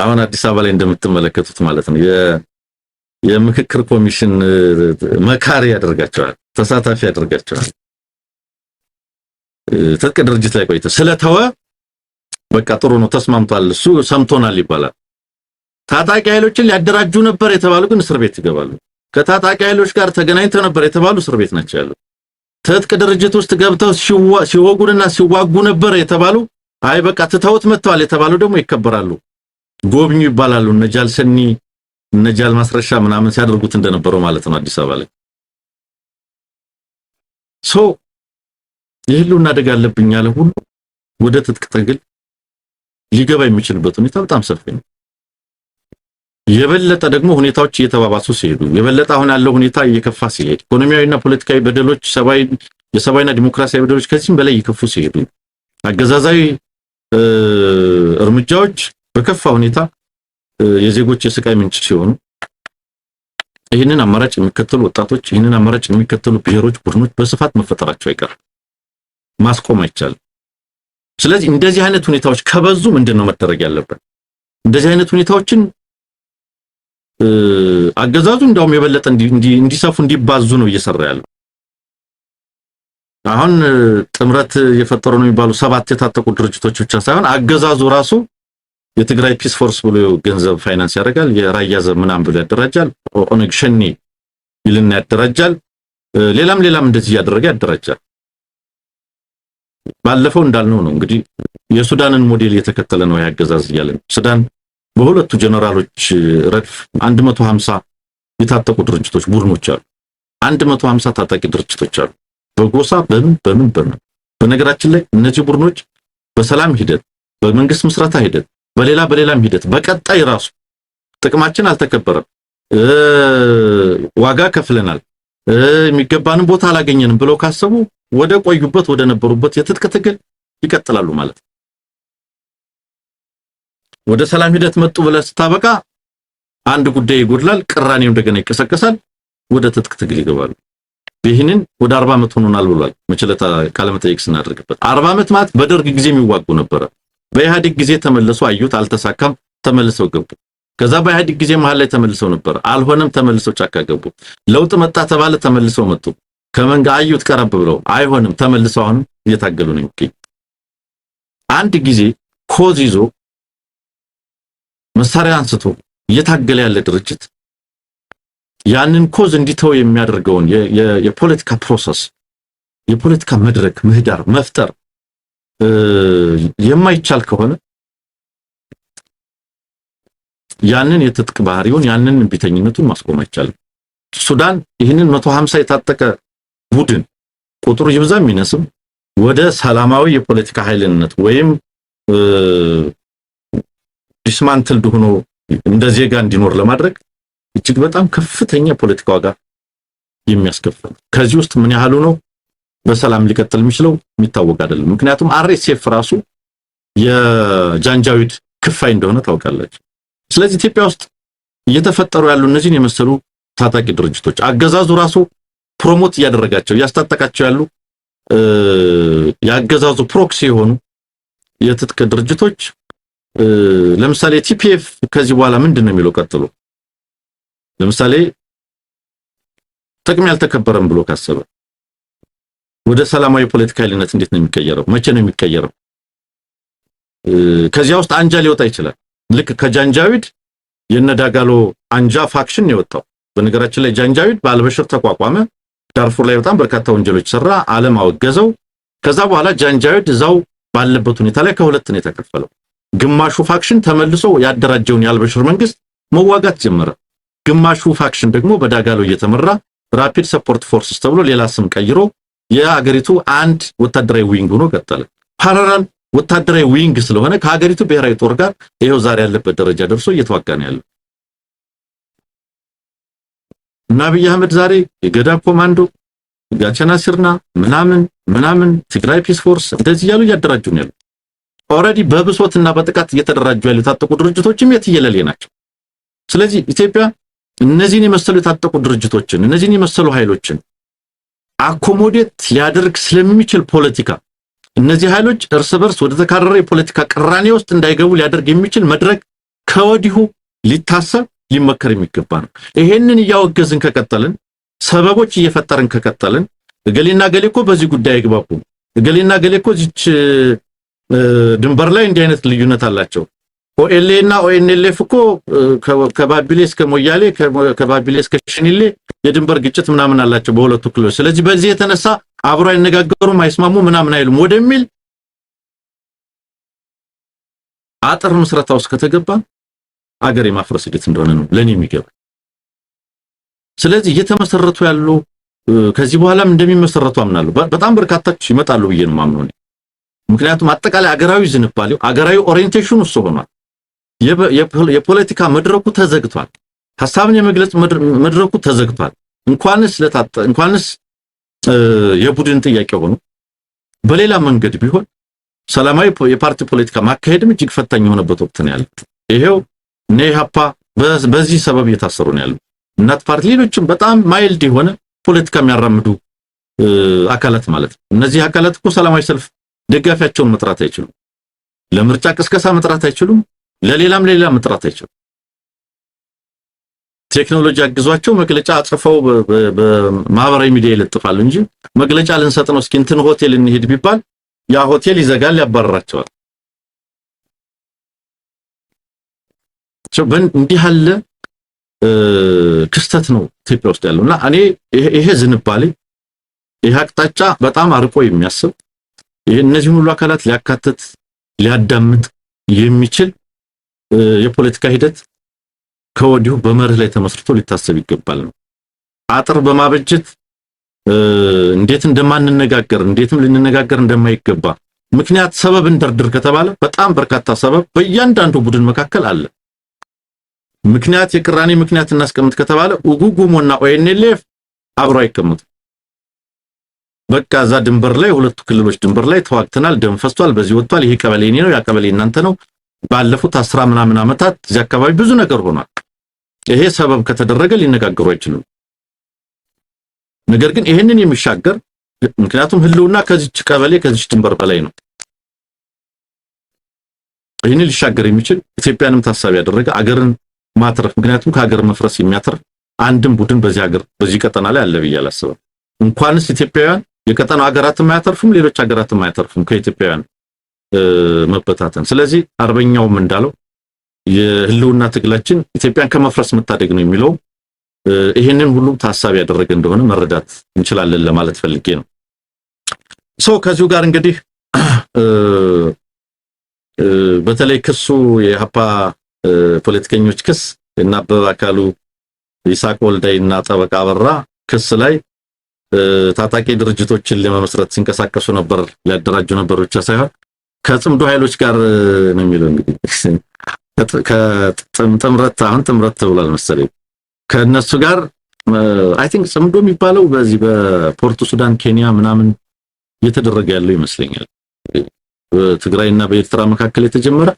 S1: አሁን አዲስ አበባ ላይ እንደምትመለከቱት ማለት ነው የምክክር ኮሚሽን መካሪ ያደርጋቸዋል፣ ተሳታፊ ያደርጋቸዋል። ትጥቅ ድርጅት ላይ ቆይቶ ስለተወ በቃ ጥሩ ነው ተስማምቷል እሱ ሰምቶናል ይባላል። ታጣቂ ኃይሎችን ሊያደራጁ ነበር የተባሉ ግን እስር ቤት ይገባሉ። ከታጣቂ ኃይሎች ጋር ተገናኝተው ነበር የተባሉ እስር ቤት ናቸው ያሉት። ትጥቅ ድርጅት ውስጥ ገብተው ሲወጉንና ሲዋጉ ነበር የተባሉ አይ በቃ ትተውት መጥተዋል የተባሉ ደግሞ ይከበራሉ፣ ጎብኙ ይባላሉ። ነጃል ሰኒ ነጃል ማስረሻ ምናምን ሲያደርጉት እንደነበረው ማለት ነው አዲስ አበባ ላይ ይህሉና አደጋ አለብኝ ያለ ሁሉ ወደ ትጥቅ ትግል ሊገባ የሚችልበት ሁኔታ በጣም ሰፊ ነው። የበለጠ ደግሞ ሁኔታዎች እየተባባሱ ሲሄዱ የበለጠ አሁን ያለው ሁኔታ እየከፋ ሲሄድ ኢኮኖሚያዊና ፖለቲካዊ በደሎች የሰብአዊና ዲሞክራሲያዊ በደሎች ከዚህም በላይ እየከፉ ሲሄዱ አገዛዛዊ እርምጃዎች በከፋ ሁኔታ የዜጎች የስቃይ ምንጭ ሲሆኑ ይህንን አማራጭ የሚከተሉ ወጣቶች ይህንን አማራጭ የሚከተሉ ብሔሮች ቡድኖች በስፋት መፈጠራቸው አይቀርም፣ ማስቆም አይቻልም። ስለዚህ እንደዚህ አይነት ሁኔታዎች ከበዙ ምንድነው መደረግ ያለበት? እንደዚህ አይነት ሁኔታዎችን አገዛዙ እንደውም የበለጠ እንዲሰፉ እንዲባዙ ነው እየሰራ ያለው። አሁን ጥምረት የፈጠሩ ነው የሚባሉ 7 የታጠቁ ድርጅቶች ብቻ ሳይሆን አገዛዙ ራሱ የትግራይ ፒስ ፎርስ ብሎ ገንዘብ ፋይናንስ ያደርጋል፣ የራያ ዘብ ምናምን ብሎ ያደራጃል፣ ኦነግ ሸኔ ይልና ያደራጃል፣ ሌላም እንደዚህ ያደረገ ያደራጃል። ባለፈው እንዳልነው ነው እንግዲህ የሱዳንን ሞዴል የተከተለ ነው ያገዛዝ ይያለን። ሱዳን በሁለቱ ጀነራሎች ረድፍ 150 የታጠቁ ድርጅቶች ቡድኖች አሉ። 150 ታጣቂ ድርጅቶች አሉ። በጎሳ በምን በነገራችን ላይ እነዚህ ቡድኖች በሰላም ሂደት በመንግስት ምስረታ ሂደት በሌላም ሂደት በቀጣይ ራሱ ጥቅማችን አልተከበረም፣ ዋጋ ከፍለናል፣ የሚገባንን ቦታ አላገኘንም ብለው ካሰቡ ወደ ቆዩበት ወደ ነበሩበት የትጥቅ ትግል ይቀጥላሉ ማለት ነው። ወደ ሰላም ሂደት መጡ ብለህ ስታበቃ አንድ ጉዳይ ይጎድላል፣ ቅራኔው እንደገና ይቀሰቀሳል፣ ወደ ትጥቅ ትግል ይገባሉ። ይህንን ወደ 40 ዓመት ሆኖናል ብሏል መቸለታ ካለመጠየቅ ስናደርግበት 40 ዓመት ማለት በደርግ ጊዜ የሚዋጉ ነበር። በኢህአዴግ ጊዜ ተመልሰው አዩት አልተሳካም፣ ተመልሰው ገቡ። ከዛ በኢህአዴግ ጊዜ መሃል ላይ ተመልሰው ነበር፣ አልሆነም፣ ተመልሰው ጫካ ገቡ። ለውጥ መጣ ተባለ፣ ተመልሰው መጡ። ከመንጋ አዩት ቀረብ ብለው አይሆንም፣ ተመልሰው አሁን እየታገሉ ነው የሚገኝ። አንድ ጊዜ ኮዝ ይዞ መሳሪያ አንስቶ እየታገለ ያለ ድርጅት ያንን ኮዝ እንዲተው የሚያደርገውን የፖለቲካ ፕሮሰስ የፖለቲካ መድረክ ምህዳር መፍጠር የማይቻል ከሆነ ያንን የትጥቅ ባህሪውን ያንን ቢተኝነቱን ማስቆም አይቻልም። ሱዳን ይህንን 150 የታጠቀ ቡድን ቁጥሩ ይብዛም ይነስም ወደ ሰላማዊ የፖለቲካ ኃይልነት ወይም ዲስማንትልድ ሆኖ እንደ ዜጋ እንዲኖር ለማድረግ እጅግ በጣም ከፍተኛ ፖለቲካ ዋጋ የሚያስከፍል ከዚህ ውስጥ ምን ያህሉ ነው በሰላም ሊቀጥል የሚችለው የሚታወቅ አይደለም። ምክንያቱም አርኤስኤፍ ራሱ የጃንጃዊድ ክፋይ እንደሆነ ታውቃለች። ስለዚህ ኢትዮጵያ ውስጥ እየተፈጠሩ ያሉ እነዚህን የመሰሉ ታጣቂ ድርጅቶች አገዛዙ ራሱ ፕሮሞት እያደረጋቸው ያስታጠቃቸው ያሉ ያገዛዙ ፕሮክሲ የሆኑ የትጥቅ ድርጅቶች ለምሳሌ ቲፒኤፍ ከዚህ በኋላ ምንድነው የሚለው ቀጥሎ ለምሳሌ ጥቅም ያልተከበረም ብሎ ካሰበ ወደ ሰላማዊ ፖለቲካ ኃይልነት እንዴት ነው የሚቀየረው? መቼ ነው የሚቀየረው? ከዚያ ውስጥ አንጃ ሊወጣ ይችላል። ልክ ከጃንጃዊድ የነዳጋሎ አንጃ ፋክሽን ነው የወጣው። በነገራችን ላይ ጃንጃዊድ በአልበሽር ተቋቋመ። ዳርፉር ላይ በጣም በርካታ ወንጀሎች ሰራ፣ ዓለም አወገዘው። ከዛ በኋላ ጃንጃዊድ እዛው ባለበት ሁኔታ ላይ ከሁለት ነው የተከፈለው። ግማሹ ፋክሽን ተመልሶ ያደራጀውን የአልበሽር መንግስት መዋጋት ጀመረ። ግማሹ ፋክሽን ደግሞ በዳጋሎ እየተመራ ራፒድ ሰፖርት ፎርስስ ተብሎ ሌላ ስም ቀይሮ የሀገሪቱ አንድ ወታደራዊ ዊንግ ሆኖ ቀጠለ። ፓራላል ወታደራዊ ዊንግ ስለሆነ ከሀገሪቱ ብሔራዊ ጦር ጋር ይሄው ዛሬ ያለበት ደረጃ ደርሶ እየተዋጋ ነው ያለው። አብይ አህመድ ዛሬ የገዳ ኮማንዶ ጋቸና ሲርና ምናምን ትግራይ ፒስ ፎርስ እንደዚህ ያሉ እያደራጁ ነው ያለው። ኦሬዲ በብሶትና በጥቃት እየተደራጁ ያሉ ታጠቁ ድርጅቶችም የትየለሌ ናቸው። ስለዚህ ኢትዮጵያ እነዚህን የመሰሉ የታጠቁ ድርጅቶችን እነዚህን የመሰሉ ኃይሎችን አኮሞዴት ሊያደርግ ስለሚችል ፖለቲካ እነዚህ ኃይሎች እርስ በርስ ወደ ተካረረ የፖለቲካ ቅራኔ ውስጥ እንዳይገቡ ሊያደርግ የሚችል መድረክ ከወዲሁ ሊታሰብ ሊመከር የሚገባ ነው። ይሄንን እያወገዝን ከቀጠልን ሰበቦች እየፈጠርን ከቀጠልን ገሌና ገሌኮ በዚህ ጉዳይ ይግባቡ ገሌና ገሌኮ እዚች ድንበር ላይ እንዲህ አይነት ልዩነት አላቸው ኦኤልኤ እና ኦኤንኤልኤፍ እኮ ከባቢሌ እስከ ሞያሌ ከባቢሌ እስከ ሽኒሌ የድንበር ግጭት ምናምን አላቸው በሁለቱ ክልሎች ስለዚህ በዚህ የተነሳ አብሮ አይነጋገሩም አይስማሙ ምናምን አይሉም ወደሚል አጥር መስረታው እስከተገባ አገር የማፍረስ ሂደት እንደሆነ ነው ለኔ የሚገባ ስለዚህ እየተመሰረቱ ያሉ ከዚህ በኋላም እንደሚመሰረቱ አምናለሁ በጣም በርካታዎች ይመጣሉ ብዬ ነው ማምነው ምክንያቱም አጠቃላይ አገራዊ ዝንባሌው አገራዊ ኦሪየንቴሽኑ እሱ ሆኗል የፖለቲካ መድረኩ ተዘግቷል ሐሳብን የመግለጽ መድረኩ ተዘግቷል እንኳንስ የቡድን ጥያቄ ሆኖ በሌላ መንገድ ቢሆን ሰላማዊ የፓርቲ ፖለቲካ ማካሄድም እጅግ ፈታኝ የሆነበት ወቅት ነው ያለው ይሄው ነይሃፓ በዚህ ሰበብ እየታሰሩ ነው ያለው እናት ፓርቲ ሌሎችም በጣም ማይልድ የሆነ ፖለቲካ የሚያራምዱ አካላት ማለት ነው እነዚህ አካላት እኮ ሰላማዊ ሰልፍ ደጋፊያቸውን መጥራት አይችሉም ለምርጫ ቅስቀሳ መጥራት አይችሉም ለሌላም መጥራት አይችሉም ቴክኖሎጂ አግዟቸው መግለጫ አጽፈው በማህበራዊ ሚዲያ ይለጥፋሉ እንጂ መግለጫ ልንሰጥ ነው እስኪ እንትን ሆቴል እንሄድ ቢባል ያ ሆቴል ይዘጋል ያባረራቸዋል እንዲህ ያለ ክስተት ነው ኢትዮጵያ ውስጥ ያለውና እኔ ይሄ ዝንባሌ ይሄ አቅጣጫ በጣም አርቆ የሚያስብ እነዚህ ሁሉ አካላት ሊያካትት ሊያዳምጥ የሚችል የፖለቲካ ሂደት ከወዲሁ በመርህ ላይ ተመስርቶ ሊታሰብ ይገባል ነው አጥር በማበጀት እንዴት እንደማንነጋገር እንዴትም ልንነጋገር እንደማይገባ ምክንያት ሰበብ እንደርድር ከተባለ በጣም በርካታ ሰበብ በእያንዳንዱ ቡድን መካከል አለ ምክንያት የቅራኔ ምክንያት እናስቀምጥ ከተባለ ኡጉጉሞና ኦኤንኤልኤፍ አብሮ አይቀመጡ በቃ ዛ ድንበር ላይ ሁለቱ ክልሎች ድንበር ላይ ተዋግተናል ደም ፈስቷል በዚህ ወጥቷል ይሄ ቀበሌ ነው ያ ቀበሌ እናንተ ነው ባለፉት 10 ምናምን አመታት እዚህ አካባቢ ብዙ ነገር ሆኗል ይሄ ሰበብ ከተደረገ ሊነጋገሩ አይችሉም ነገር ግን ይሄንን የሚሻገር ምክንያቱም ህልውና ከዚች ቀበሌ ከዚች ድንበር በላይ ነው ይሄንን ሊሻገር የሚችል ኢትዮጵያንም ታሳቢ ያደረገ አገርን ማትረፍ ምክንያቱም ከሀገር መፍረስ የሚያተርፍ አንድም ቡድን በዚህ ሀገር በዚህ ቀጠና ላይ አለ ብዬ አላስብም እንኳንስ ኢትዮጵያውያን የቀጠናው ሀገራትም ማያተርፉም ሌሎች ሀገራትም ማያተርፉም ከኢትዮጵያውያን መበታተን ስለዚህ አርበኛውም እንዳለው የህልውና ትግላችን ኢትዮጵያን ከመፍረስ መታደግ ነው የሚለው ይሄንን ሁሉ ታሳቢ ያደረገ እንደሆነ መረዳት እንችላለን ለማለት ፈልጌ ነው ከዚሁ ጋር እንግዲህ በተለይ ክሱ የሀፓ ፖለቲከኞች ክስ እና በአካሉ ይሳቅ ወልዳይና ጠበቃ አበራ ክስ ላይ ታጣቂ ድርጅቶችን ለመመስረት ሲንቀሳቀሱ ነበር ሊያደራጁ ነበር ብቻ ሳይሆን ከጽምዶ ኃይሎች ጋር ነው የሚለው እንግዲህ ከጥምረት አሁን ጥምረት ተብሏል መሰለኝ ከነሱ ጋር አይ ቲንክ ጽምዶ የሚባለው በዚህ በፖርቱ ሱዳን ኬንያ ምናምን እየተደረገ ያለው ይመስለኛል በትግራይና በኤርትራ መካከል የተጀመረ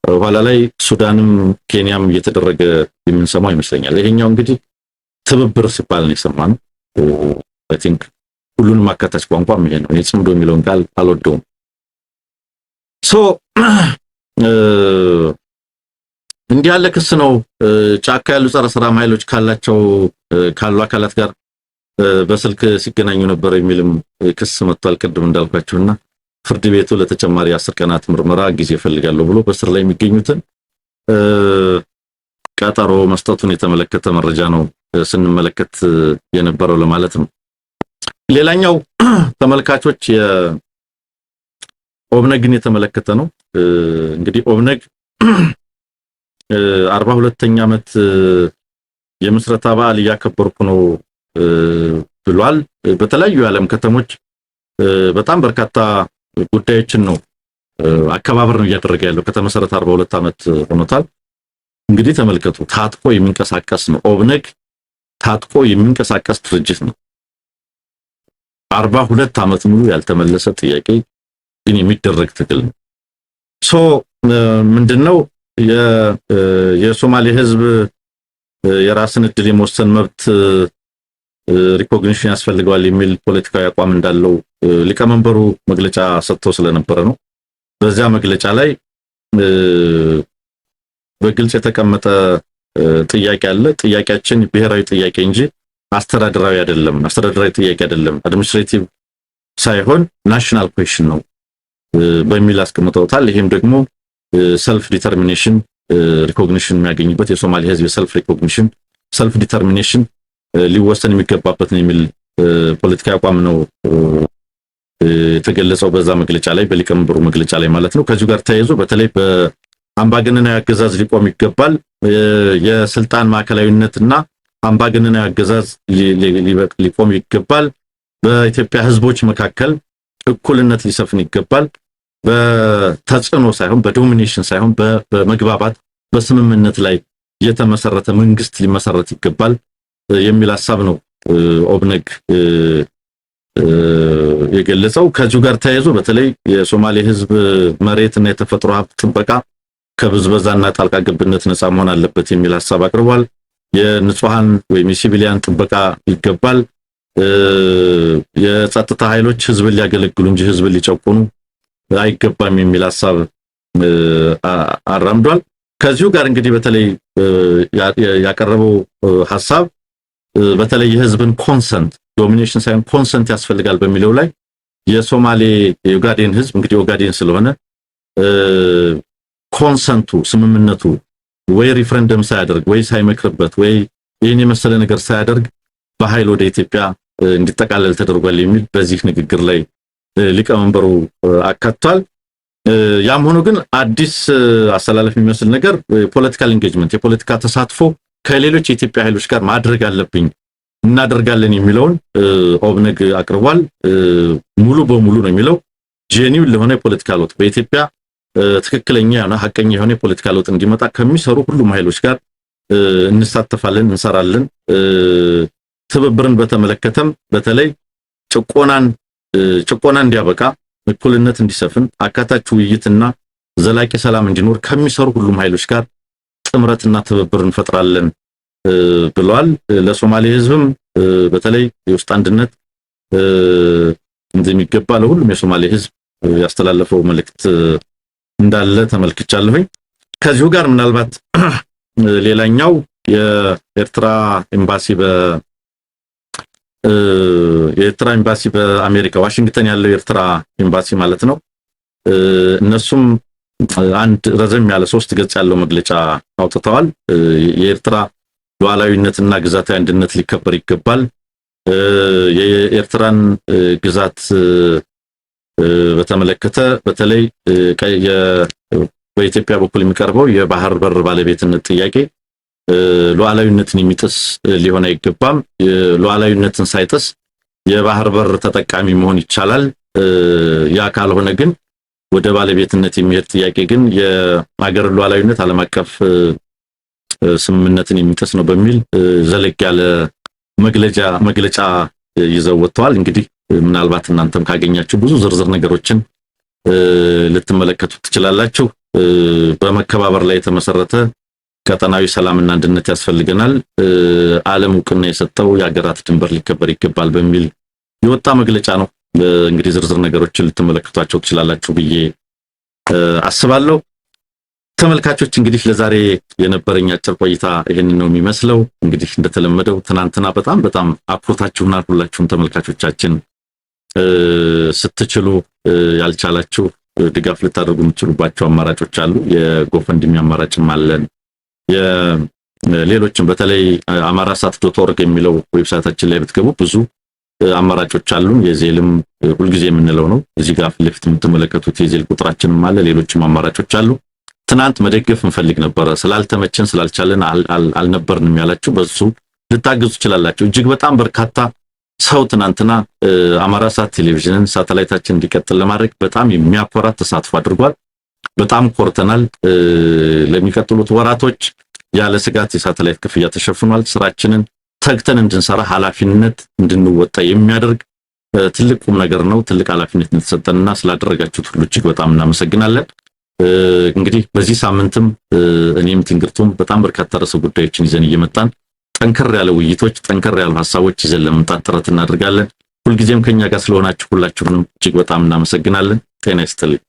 S1: ኋላ ላይ ሱዳንም ኬንያም እየተደረገ የምንሰማው ይመስለኛል ይሄኛው እንግዲህ ትብብር ሲባል ነው የሰማነው አይ ቲንክ ሁሉንም ማካተት ቋንቋም ይሄ ነው ጽምዶ የሚለውን ቃል አልወደውም እንዲህ ያለ ክስ ነው ጫካ ያሉ ጸረ ሰላም ኃይሎች ካሉ አካላት ጋር በስልክ ሲገናኙ ነበር የሚልም ክስ መጥቷል ቅድም እንዳልኳችሁና ፍርድ ቤቱ ለተጨማሪ 10 ቀናት ምርመራ ጊዜ ይፈልጋል ብሎ በስር ላይ የሚገኙትን ቀጠሮ መስጠቱን የተመለከተ መረጃ ነው ስንመለከት የነበረው ለማለት ነው ሌላኛው ተመልካቾች ኦብነግን የተመለከተ ነው እንግዲህ ኦብነግ 42ኛ ዓመት የምስረታ በዓል ያከበርኩ ነው ብሏል በተለያዩ የዓለም ከተሞች በጣም በርካታ ጉዳዮችን ነው አከባበር ነው እያደረገ ያለው ከተመሰረተ 42 ዓመት ሆኖታል እንግዲህ ተመልከቱ ታጥቆ የሚንቀሳቀስ ነው ኦብነግ ታጥቆ የሚንቀሳቀስ ድርጅት ነው 42 ዓመት ሙሉ ያልተመለሰ ጥያቄ ግን የሚደረግ ትግል ነው ምንድነው የሶማሌ ህዝብ የራስን እድል የመወሰን መብት ሪኮግኒሽን ያስፈልገዋል የሚል ፖለቲካዊ አቋም እንዳለው ሊቀመንበሩ መግለጫ ሰጥተው ስለነበረ ነው። በዚያ መግለጫ ላይ በግልጽ የተቀመጠ ጥያቄ አለ። ጥያቄያችን ብሔራዊ ጥያቄ እንጂ አስተዳደራዊ አይደለም፣ አስተዳደራዊ ጥያቄ አይደለም፣ አድሚኒስትሬቲቭ ሳይሆን ናሽናል ኩዌስችን ነው በሚል አስቀምጠውታል። ይሄም ደግሞ ሰልፍ ዲተርሚኔሽን ሪኮግኒሽን የሚያገኝበት የሶማሌ ህዝብ የሰልፍ ሪኮግኒሽን ሰልፍ ዲተርሚኔሽን ሊወሰን የሚገባበት ነው የሚል ፖለቲካዊ አቋም ነው የተገለጸው በዛ መግለጫ ላይ በሊቀመንበሩ መግለጫ ላይ ማለት ነው። ከዚሁ ጋር ተያይዞ በተለይ በአምባገነናዊ አገዛዝ ሊቆም ይገባል፣ የስልጣን ማዕከላዊነትና አምባገነናዊ አገዛዝ ሊቆም ይገባል፣ በኢትዮጵያ ህዝቦች መካከል እኩልነት ሊሰፍን ይገባል፣ በተጽዕኖ ሳይሆን በዶሚኔሽን ሳይሆን በመግባባት በስምምነት ላይ የተመሰረተ መንግስት ሊመሰረት ይገባል የሚል ሐሳብ ነው ኦብነግ የገለጸው። ከዚሁ ጋር ተያይዞ በተለይ የሶማሌ ህዝብ መሬትና የተፈጥሮ ሀብት ጥበቃ ከብዝበዛና ጣልቃ ገብነት ነፃ መሆን አለበት የሚል ሐሳብ አቅርቧል። የንጹሃን ወይም የሲቪሊያን ጥበቃ ይገባል፣ የጸጥታ ኃይሎች ህዝብን ሊያገለግሉ እንጂ ህዝብን ሊጨቁኑ አይገባም የሚል ሐሳብ አራምዷል። ከዚሁ ጋር እንግዲህ በተለይ ያቀረበው ሐሳብ በተለይ የህዝብን ኮንሰንት ዶሚኔሽን ሳይሆን ኮንሰንት ያስፈልጋል በሚለው ላይ የሶማሌ የኦጋዴን ህዝብ እንግዲህ ኦጋዴን ስለሆነ ኮንሰንቱ ስምምነቱ ወይ ሪፈረንደም ሳያደርግ ወይ ሳይመክርበት ወይ ይህን የመሰለ ነገር ሳያደርግ በኃይል ወደ ኢትዮጵያ እንዲጠቃለል ተደርጓል የሚል በዚህ ንግግር ላይ ሊቀመንበሩ አካቷል። ያም ሆኖ ግን አዲስ አሰላለፍ የሚመስል ነገር ፖለቲካል ኢንጌጅመንት የፖለቲካ ተሳትፎ ከሌሎች የኢትዮጵያ ኃይሎች ጋር ማድረግ አለብኝ እናደርጋለን የሚለውን ኦብነግ አቅርቧል። ሙሉ በሙሉ ነው የሚለው ጄኒውን ለሆነ የፖለቲካ ለውጥ በኢትዮጵያ ትክክለኛ የሆነ ሐቀኛ የሆነ የፖለቲካ ለውጥ እንዲመጣ ከሚሰሩ ሁሉም ኃይሎች ጋር እንሳተፋለን፣ እንሰራለን። ትብብርን በተመለከተም በተለይ ጭቆና እንዲያበቃ እኩልነት እንዲሰፍን አካታች ውይይትና ዘላቂ ሰላም እንዲኖር ከሚሰሩ ሁሉም ኃይሎች ጋር ጥምረትና ትብብር እንፈጥራለን ብለዋል። ለሶማሌ ህዝብም በተለይ የውስጥ አንድነት እንደሚገባ ለሁሉም የሶማሌ ህዝብ ያስተላለፈው መልእክት እንዳለ ተመልክቻለሁኝ። ከዚሁ ጋር ምናልባት ሌላኛው የኤርትራ ኤምባሲ በአሜሪካ ዋሽንግተን ያለው የኤርትራ ኤምባሲ ማለት ነው። እነሱም አንድ ረዘም ያለ 3 ገጽ ያለው መግለጫ አውጥተዋል። የኤርትራ ሉዓላዊነትና ግዛታዊ አንድነት ሊከበር ይገባል፣ የኤርትራን ግዛት በተመለከተ በተለይ በኢትዮጵያ በኩል የሚቀርበው የባህር በር ባለቤትነት ጥያቄ ሉዓላዊነትን የሚጥስ ሊሆን አይገባም። ሉዓላዊነትን ሳይጥስ የባህር በር ተጠቃሚ መሆን ይቻላል። ያ ካልሆነ ግን ወደ ባለቤትነት የሚሄድ ጥያቄ ግን የሀገር ሉዓላዊነት ዓለም አቀፍ ስምምነትን የሚጥስ ነው በሚል ዘለግ ያለ መግለጫ ይዘው ወጥተዋል። እንግዲህ ምናልባት እናንተም ካገኛችሁ ብዙ ዝርዝር ነገሮችን ልትመለከቱ ትችላላችሁ። በመከባበር ላይ የተመሰረተ ቀጠናዊ ሰላምና አንድነት ያስፈልገናል፣ ዓለም ዕውቅና የሰጠው የሀገራት ድንበር ሊከበር ይገባል በሚል የወጣ መግለጫ ነው። እንግዲህ ዝርዝር ነገሮችን ልትመለከቷቸው ትችላላችሁ ብዬ አስባለሁ። ተመልካቾች እንግዲህ ለዛሬ የነበረኝ አጭር ቆይታ ይሄን ነው የሚመስለው። እንግዲህ እንደተለመደው ትናንትና በጣም አኩርታችሁናል ሁላችሁም ተመልካቾቻችን። ስትችሉ ያልቻላችሁ ድጋፍ ልታደርጉ የምትችሉባቸው አማራጮች አሉ። የጎፈንድሚ አማራጭም አለን። የሌሎችም በተለይ amarasat.org የሚለው ዌብሳይታችን ላይ ብትገቡ ብዙ አማራጮች አሉ። የዜልም ሁልጊዜ የምንለው ነው። እዚህ ጋር ለፍት የምትመለከቱት የዜል ቁጥራችንም አለ። ሌሎችም አማራጮች አሉ። ትናንት መደገፍ እንፈልግ ነበር ስላልተመቸን ስላልቻለን አልነበርንም ያላችሁ በሱ ልታገዙ ይችላላችሁ። እጅግ በጣም በርካታ ሰው ትናንትና አማራሳት ቴሌቪዥንን ሳተላይታችን እንዲቀጥል ለማድረግ በጣም የሚያኮራ ተሳትፎ አድርጓል። በጣም ኮርተናል። ለሚቀጥሉት ወራቶች ያለ ስጋት የሳተላይት ክፍያ ተሸፍኗል። ስራችንን ተግተን እንድንሰራ ኃላፊነት እንድንወጣ የሚያደርግ ትልቅ ቁም ነገር ነው። ትልቅ ኃላፊነት እንድትሰጠንና ስላደረጋችሁት ሁሉ እጅግ በጣም እናመሰግናለን። እንግዲህ በዚህ ሳምንትም እኔም ትንግርቱም በጣም በርካታ ርዕሰ ጉዳዮችን ይዘን እየመጣን ጠንከር ያለ ውይይቶች፣ ጠንከር ያሉ ሐሳቦች ይዘን ለመምጣት ጥረት እናደርጋለን። ሁልጊዜም ከኛ ጋር ስለሆናችሁ ሁላችሁንም እጅግ በጣም እናመሰግናለን። ጤና ይስጥልኝ።